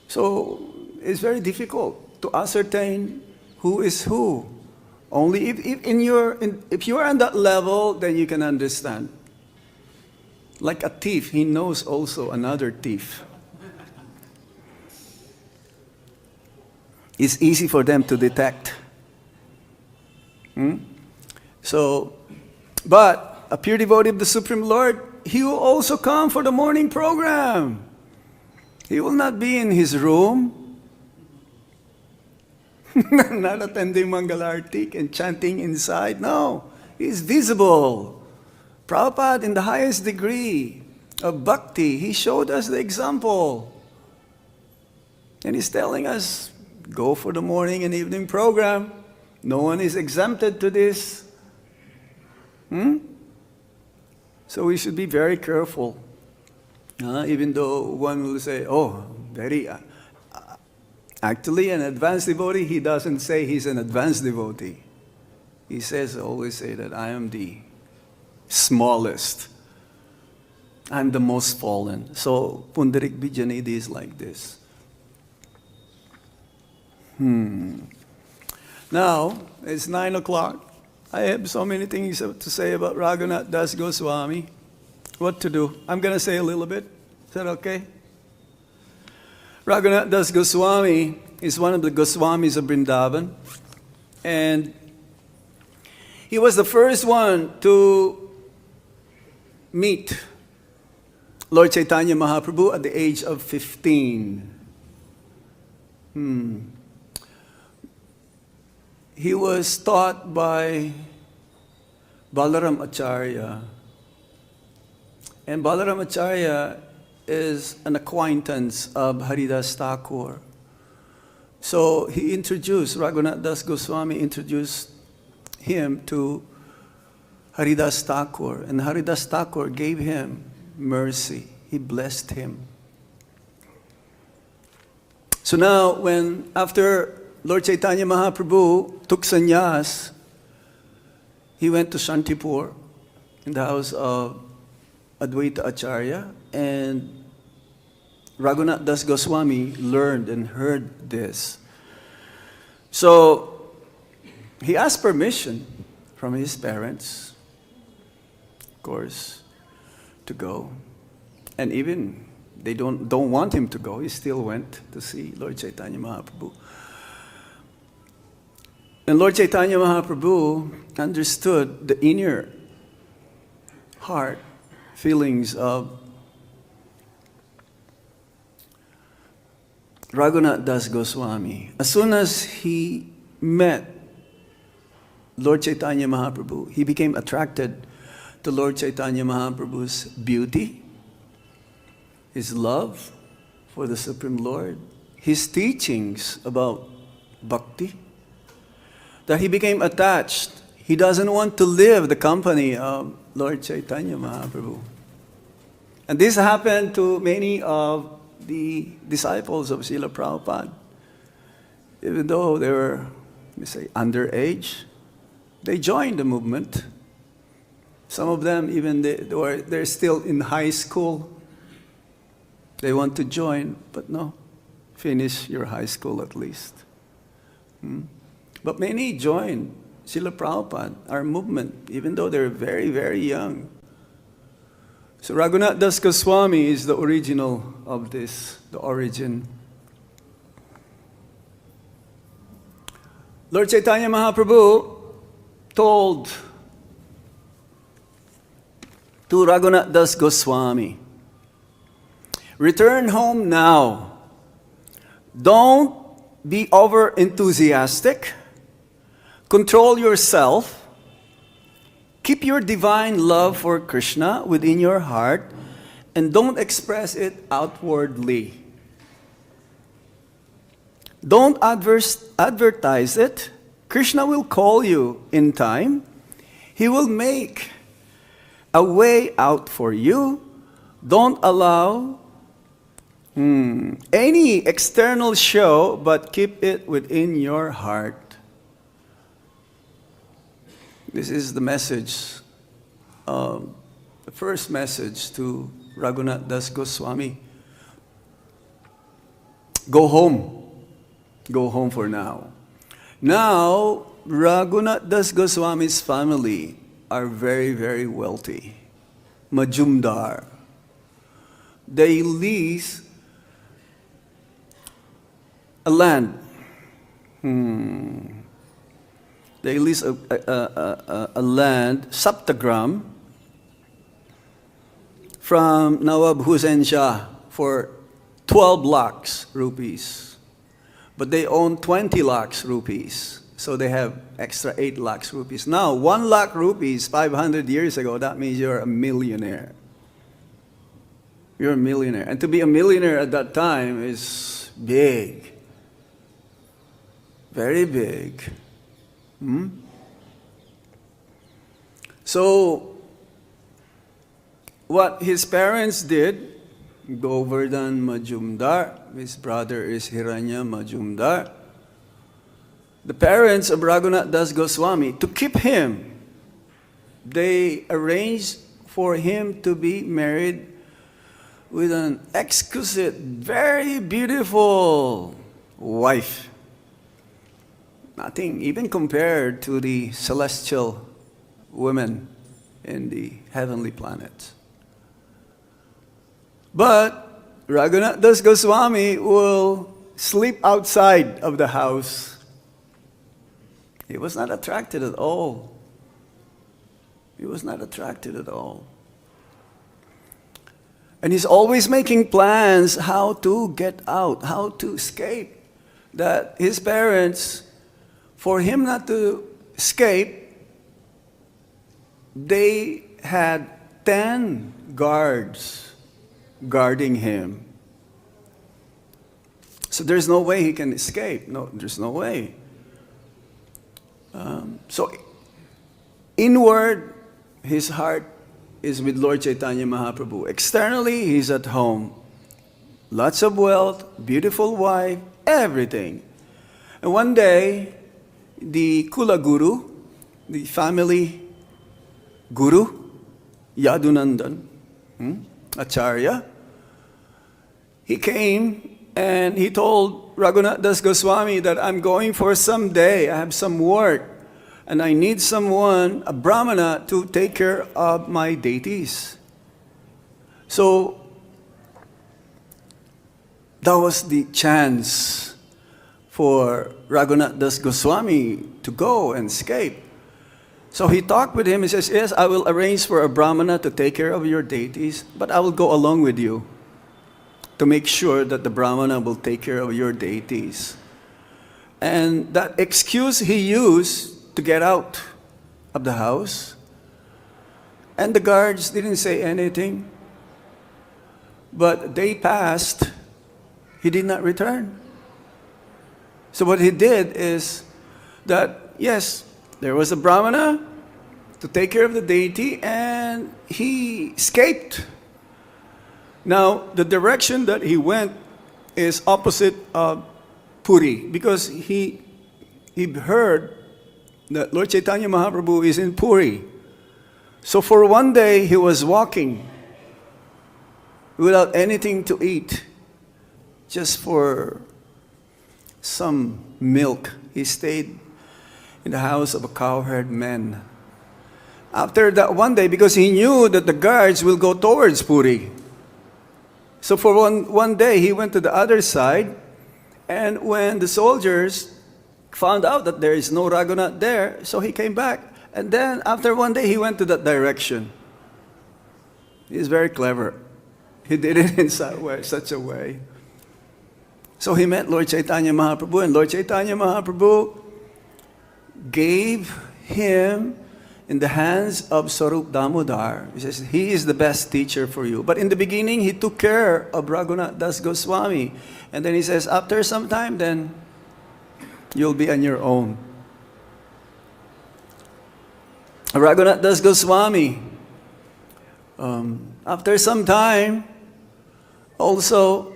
So it's very difficult to ascertain who is who. Only if you are on that level, then you can understand. Like a thief, he knows also another thief. It's easy for them to detect. So, but a pure devotee of the Supreme Lord, he will also come for the morning program. He will not be in his room, not attending Mangalartik and chanting inside. No, he's visible. Prabhupada, in the highest degree of bhakti, he showed us the example. And he's telling us, go for the morning and evening program. No one is exempted to this. So we should be very careful. Even though one will say, oh, very... actually, an advanced devotee, he doesn't say he's an advanced devotee. He always say that I am the smallest. I'm the most fallen. So Pundarik Vijayanidhi is like this. Now, it's 9 o'clock. I have so many things to say about Raghunath Das Goswami. what to do. I'm going to say a little bit. Is that okay? Raghunath Das Goswami is one of the Goswamis of Vrindavan. And he was the first one to meet Lord Chaitanya Mahaprabhu at the age of 15. He was taught by Balaram Acharya. And Balaram Acharya is an acquaintance of Haridas Thakur. So he introduced, Raghunath Das Goswami introduced him to Haridas Thakur. And Haridas Thakur gave him mercy. He blessed him. So now, after Lord Chaitanya Mahaprabhu took sannyas, he went to Shantipur in the house of Advaita Acharya, and Raghunath Das Goswami learned and heard this. So he asked permission from his parents, of course, to go. And even they don't want him to go, he still went to see Lord Chaitanya Mahaprabhu. And Lord Chaitanya Mahaprabhu understood the inner heart feelings of Raghunath Das Goswami. As soon as he met Lord Chaitanya Mahaprabhu, he became attracted to Lord Chaitanya Mahaprabhu's beauty, his love for the Supreme Lord, his teachings about Bhakti, that he became attached. He doesn't want to leave the company of Lord Chaitanya Mahaprabhu. And this happened to many of the disciples of Srila Prabhupada. Even though they were, let me say, underage, they joined the movement. Some of them, even they're still in high school. They want to join, but no, finish your high school at least. But many joined Srila Prabhupada, our movement, even though they're very, very young. So Raghunath Das Goswami is the original of this, the origin. Lord Chaitanya Mahaprabhu told to Raghunath Das Goswami, return home now. Don't be over enthusiastic. Control yourself. Keep your divine love for Krishna within your heart and don't express it outwardly. Don't advertise it. Krishna will call you in time. He will make a way out for you. Don't allow any external show, but keep it within your heart. This is the message, the first message to Raghunath Das Goswami. Go home. Go home for now. Now, Raghunath Das Goswami's family are very, very wealthy. Majumdar. They lease a land. They lease a land, Saptagram, from Nawab Hussain Shah for 12 lakhs rupees. But they own 20 lakhs rupees. So they have extra 8 lakhs rupees. Now, 1 lakh rupees 500 years ago, that means you're a millionaire. You're a millionaire. And to be a millionaire at that time is big. Very big. So, what his parents did, Govardhan Majumdar, his brother is Hiranya Majumdar, the parents of Raghunath Das Goswami, to keep him, they arranged for him to be married with an exquisite, very beautiful wife. Nothing even compared to the celestial women in the heavenly planets. But Raghunath Das Goswami will sleep outside of the house. He was not attracted at all. He was not attracted at all. And he's always making plans how to get out, how to escape. That his parents, for him not to escape, they had 10 guards guarding him. So there's no way he can escape. No, there's no way. So inward, his heart is with Lord Chaitanya Mahaprabhu. Externally, he's at home. Lots of wealth, beautiful wife, everything. And one day, the Kula Guru, the family Guru, Yadunandan, Acharya, he came and he told Raghunath Das Goswami that I'm going for some day, I have some work, and I need someone, a Brahmana, to take care of my deities. So, that was the chance for Raghunath Das Goswami to go and escape. So he talked with him. He says, yes, I will arrange for a Brahmana to take care of your deities, but I will go along with you to make sure that the Brahmana will take care of your deities. And that excuse he used to get out of the house. And the guards didn't say anything. But they passed. He did not return. So what he did is that, yes, there was a Brahmana to take care of the deity, and he escaped. Now, the direction that he went is opposite of Puri, because he heard that Lord Chaitanya Mahaprabhu is in Puri. So for one day, he was walking without anything to eat, just for some milk. He stayed in the house of a cowherd man. After that one day, because he knew that the guards will go towards Puri. So for one day, he went to the other side, and when the soldiers found out that there is no Raghunath there, so he came back. And then after one day, he went to that direction. He's very clever. He did it in such a way. So he met Lord Chaitanya Mahaprabhu, and Lord Chaitanya Mahaprabhu gave him in the hands of Sarup Damodar. He says, he is the best teacher for you. But in the beginning, he took care of Raghunath Das Goswami. And then he says, after some time, then you'll be on your own. Raghunath Das Goswami, after some time, also,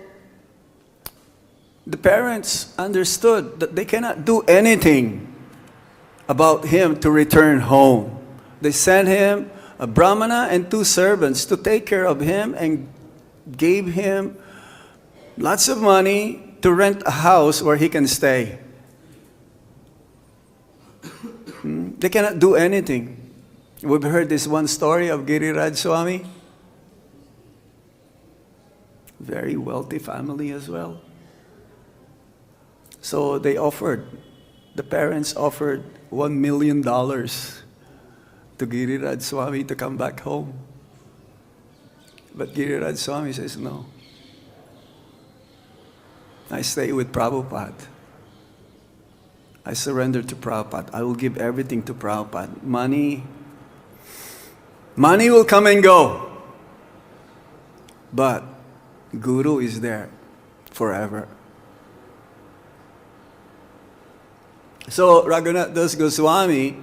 the parents understood that they cannot do anything about him to return home. They sent him a Brahmana and 2 servants to take care of him, and gave him lots of money to rent a house where he can stay. They cannot do anything. We've heard this one story of Giriraj Swami. Very wealthy family as well. So the parents offered $1 million to Giriraj Swami to come back home. But Giriraj Swami says, no. I stay with Prabhupada. I surrender to Prabhupada. I will give everything to Prabhupada. Money will come and go. But Guru is there forever. So Raghunath Das Goswami,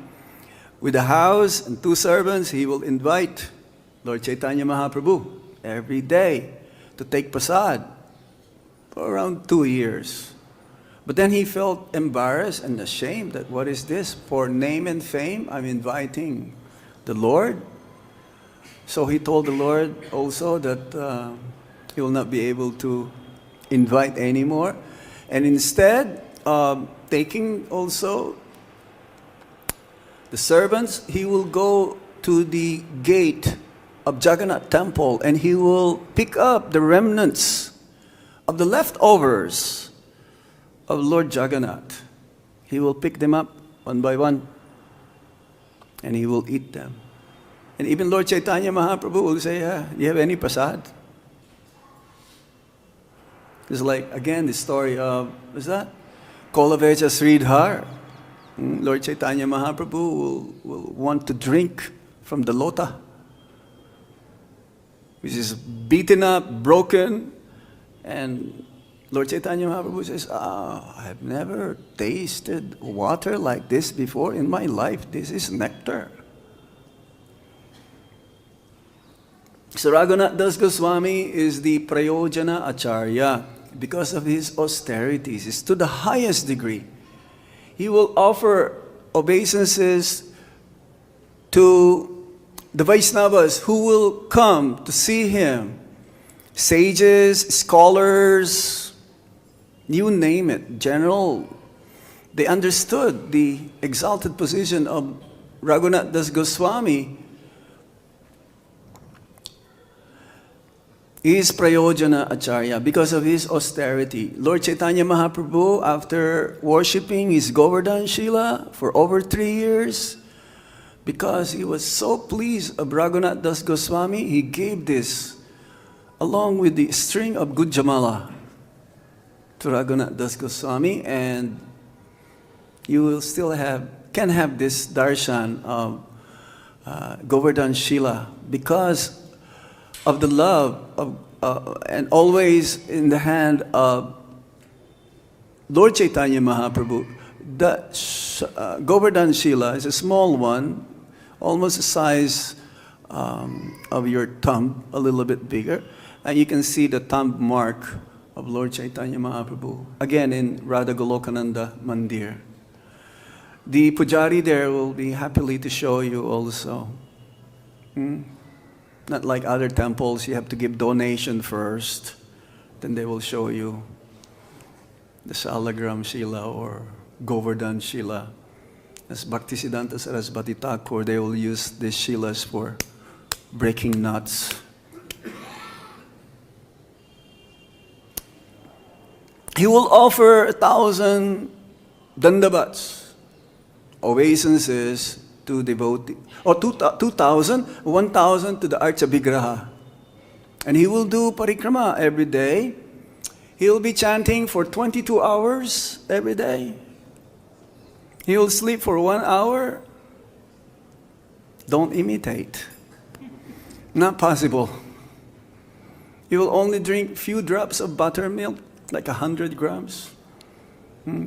with a house and 2 servants, he will invite Lord Chaitanya Mahaprabhu every day to take prasad for around 2 years. But then he felt embarrassed and ashamed that what is this? For name and fame, I'm inviting the Lord. So he told the Lord also that he will not be able to invite anymore. And instead, taking also the servants, he will go to the gate of Jagannath temple, and he will pick up the remnants of the leftovers of Lord Jagannath. He will pick them up one by one, and he will eat them. And even Lord Chaitanya Mahaprabhu will say, do you have any prasad? It's like, again, the story of, what's that? Kolavecha Sridhar. Lord Chaitanya Mahaprabhu will want to drink from the lota, which is beaten up, broken, and Lord Chaitanya Mahaprabhu says, I have never tasted water like this before in my life. This is nectar. So Raghunath Das Goswami is the Prayojana Acharya because of his austerities. It's to the highest degree. He will offer obeisances to the Vaisnavas who will come to see him. Sages, scholars, you name it, general. They understood the exalted position of Raghunath Das Goswami. He is Prayojana Acharya because of his austerity. Lord Chaitanya Mahaprabhu, after worshipping his Govardhan Shila for over 3 years, because he was so pleased of Raghunath Das Goswami, he gave this along with the string of Gujamala to Raghunath Das Goswami, and you will still can have this darshan of Govardhan Shila because of the love of, and always in the hand of Lord Chaitanya Mahaprabhu. The Govardhan Shila is a small one, almost the size of your thumb, a little bit bigger. And you can see the thumb mark of Lord Chaitanya Mahaprabhu, again in Radha Golokananda Mandir. The pujari there will be happily to show you also. Not like other temples, you have to give donation first, then they will show you the Salagram Shila or Govardhan Shila. As Bhaktisiddhanta Sarasvati Thakur, they will use these Shilas for breaking nuts. He will offer 1,000 dandavats, obeisances to devotees, or 2,000, 1,000 to the Archa-vigraha. And he will do parikrama every day. He will be chanting for 22 hours every day. He will sleep for 1 hour. Don't imitate. Not possible. He will only drink few drops of buttermilk, like 100 grams.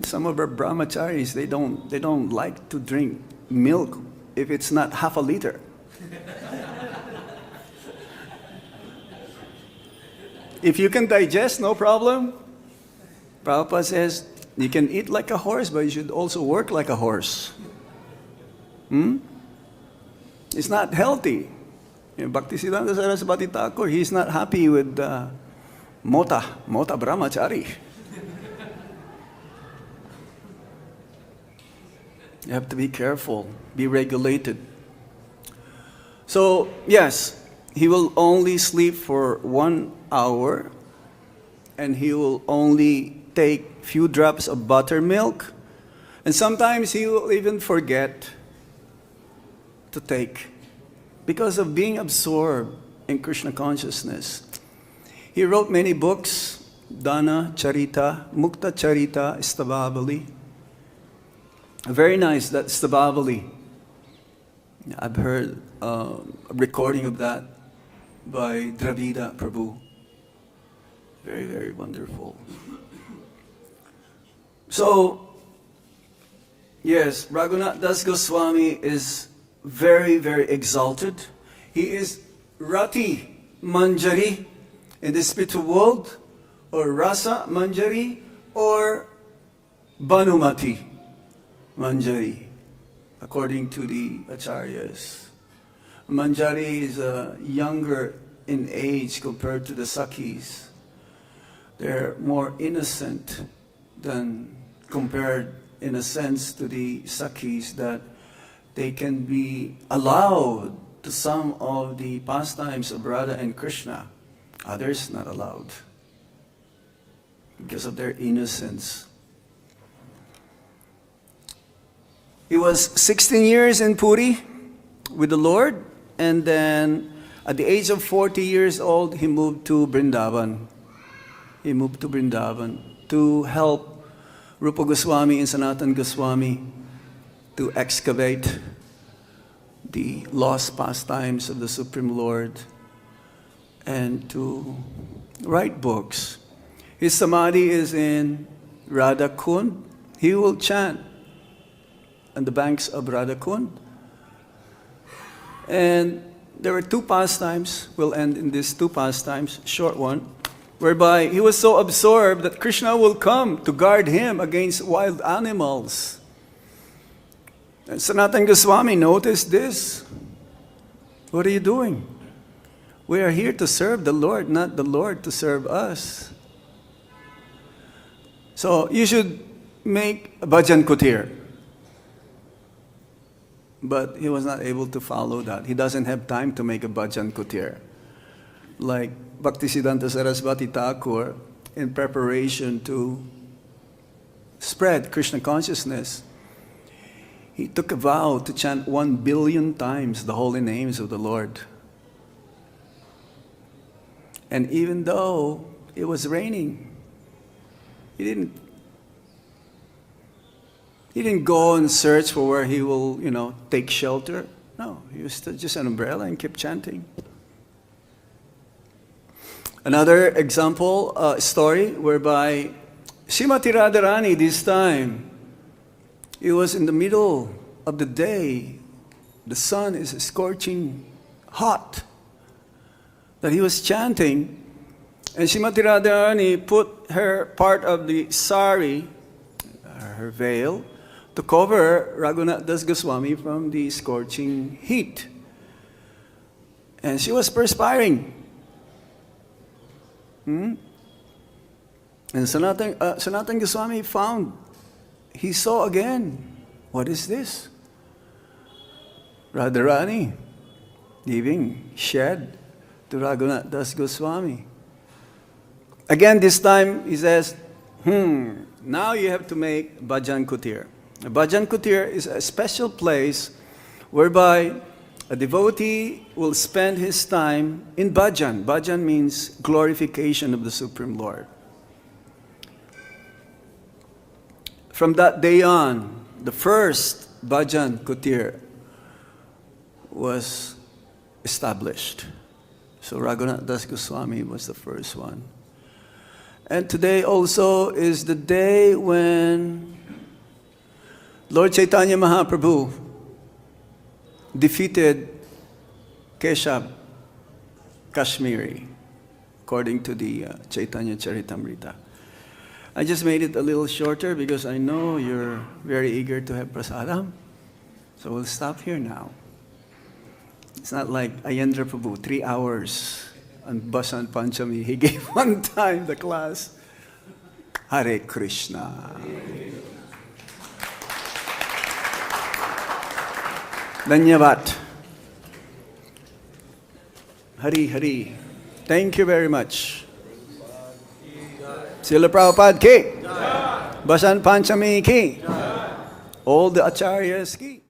Some of our brahmacharis, they don't like to drink milk if it's not half a liter. If you can digest, no problem. Prabhupada says, you can eat like a horse, but you should also work like a horse. It's not healthy. Bhaktisiddhanta Sarasvati Thakur, he's not happy with Mota Brahmachari. You have to be careful, be regulated. So, yes, he will only sleep for 1 hour, and he will only take few drops of buttermilk, and sometimes he will even forget to take because of being absorbed in Krishna consciousness. He wrote many books, Dana Charita, Mukta Charita, Stavavali. Very nice, that Stavavali. I've heard a recording of that by Dravida Prabhu. Very, very wonderful. So, yes, Raghunath Das Goswami is very, very exalted. He is Rati Manjari in the spiritual world, or Rasa Manjari, or Banumati Manjari, according to the Acharyas. Manjari is younger in age compared to the Sakhis. They're more innocent than compared in a sense to the Sakhis, that they can be allowed to some of the pastimes of Radha and Krishna. Others not allowed because of their innocence. He was 16 years in Puri with the Lord, and then at the age of 40 years old, he moved to Vrindavan. He moved to Vrindavan to help Rupa Goswami and Sanatana Goswami to excavate the lost pastimes of the Supreme Lord and to write books. His samadhi is in Radha Kund. He will chant on the banks of Radha Kund. And there were two pastimes, we'll end in these two pastimes, short one, whereby he was so absorbed that Krishna will come to guard him against wild animals. And Sanatana Goswami noticed this. What are you doing? We are here to serve the Lord, not the Lord to serve us. So you should make a bhajan kutir. But he was not able to follow that. He doesn't have time to make a bhajan kutir. Like Bhaktisiddhanta Saraswati Thakur, in preparation to spread Krishna consciousness, he took a vow to chant 1 billion times the holy names of the Lord. And even though it was raining, he didn't go and search for where he will, take shelter. No, he used just an umbrella and kept chanting. Another example, story whereby Srimati Radharani this time, it was in the middle of the day, the sun is scorching hot, that he was chanting, and Srimati Radharani put her part of the sari, her veil, to cover Raghunath Das Goswami from the scorching heat. And she was perspiring. And Sanatana Goswami he saw again, what is this? Radharani giving shed to Raghunath Das Goswami. Again, this time he says, now you have to make bhajan kutir. A bhajan kutir is a special place whereby a devotee will spend his time in bhajan. Bhajan means glorification of the Supreme Lord. From that day on, the first bhajan kutir was established. So Raghunath Das Goswami was the first one. And today also is the day when Lord Chaitanya Mahaprabhu defeated Keshav Kashmiri, according to the Chaitanya Charitamrita. I just made it a little shorter because I know you're very eager to have prasadam. So we'll stop here now. It's not like Ayendra Prabhu, 3 hours on Basant Panchami. He gave one time the class. Hare Krishna. Dhanyavad. Hari Hari. Thank you very much. Srila Prabhupada ki. Basant Panchami ki. All the acharyas ki.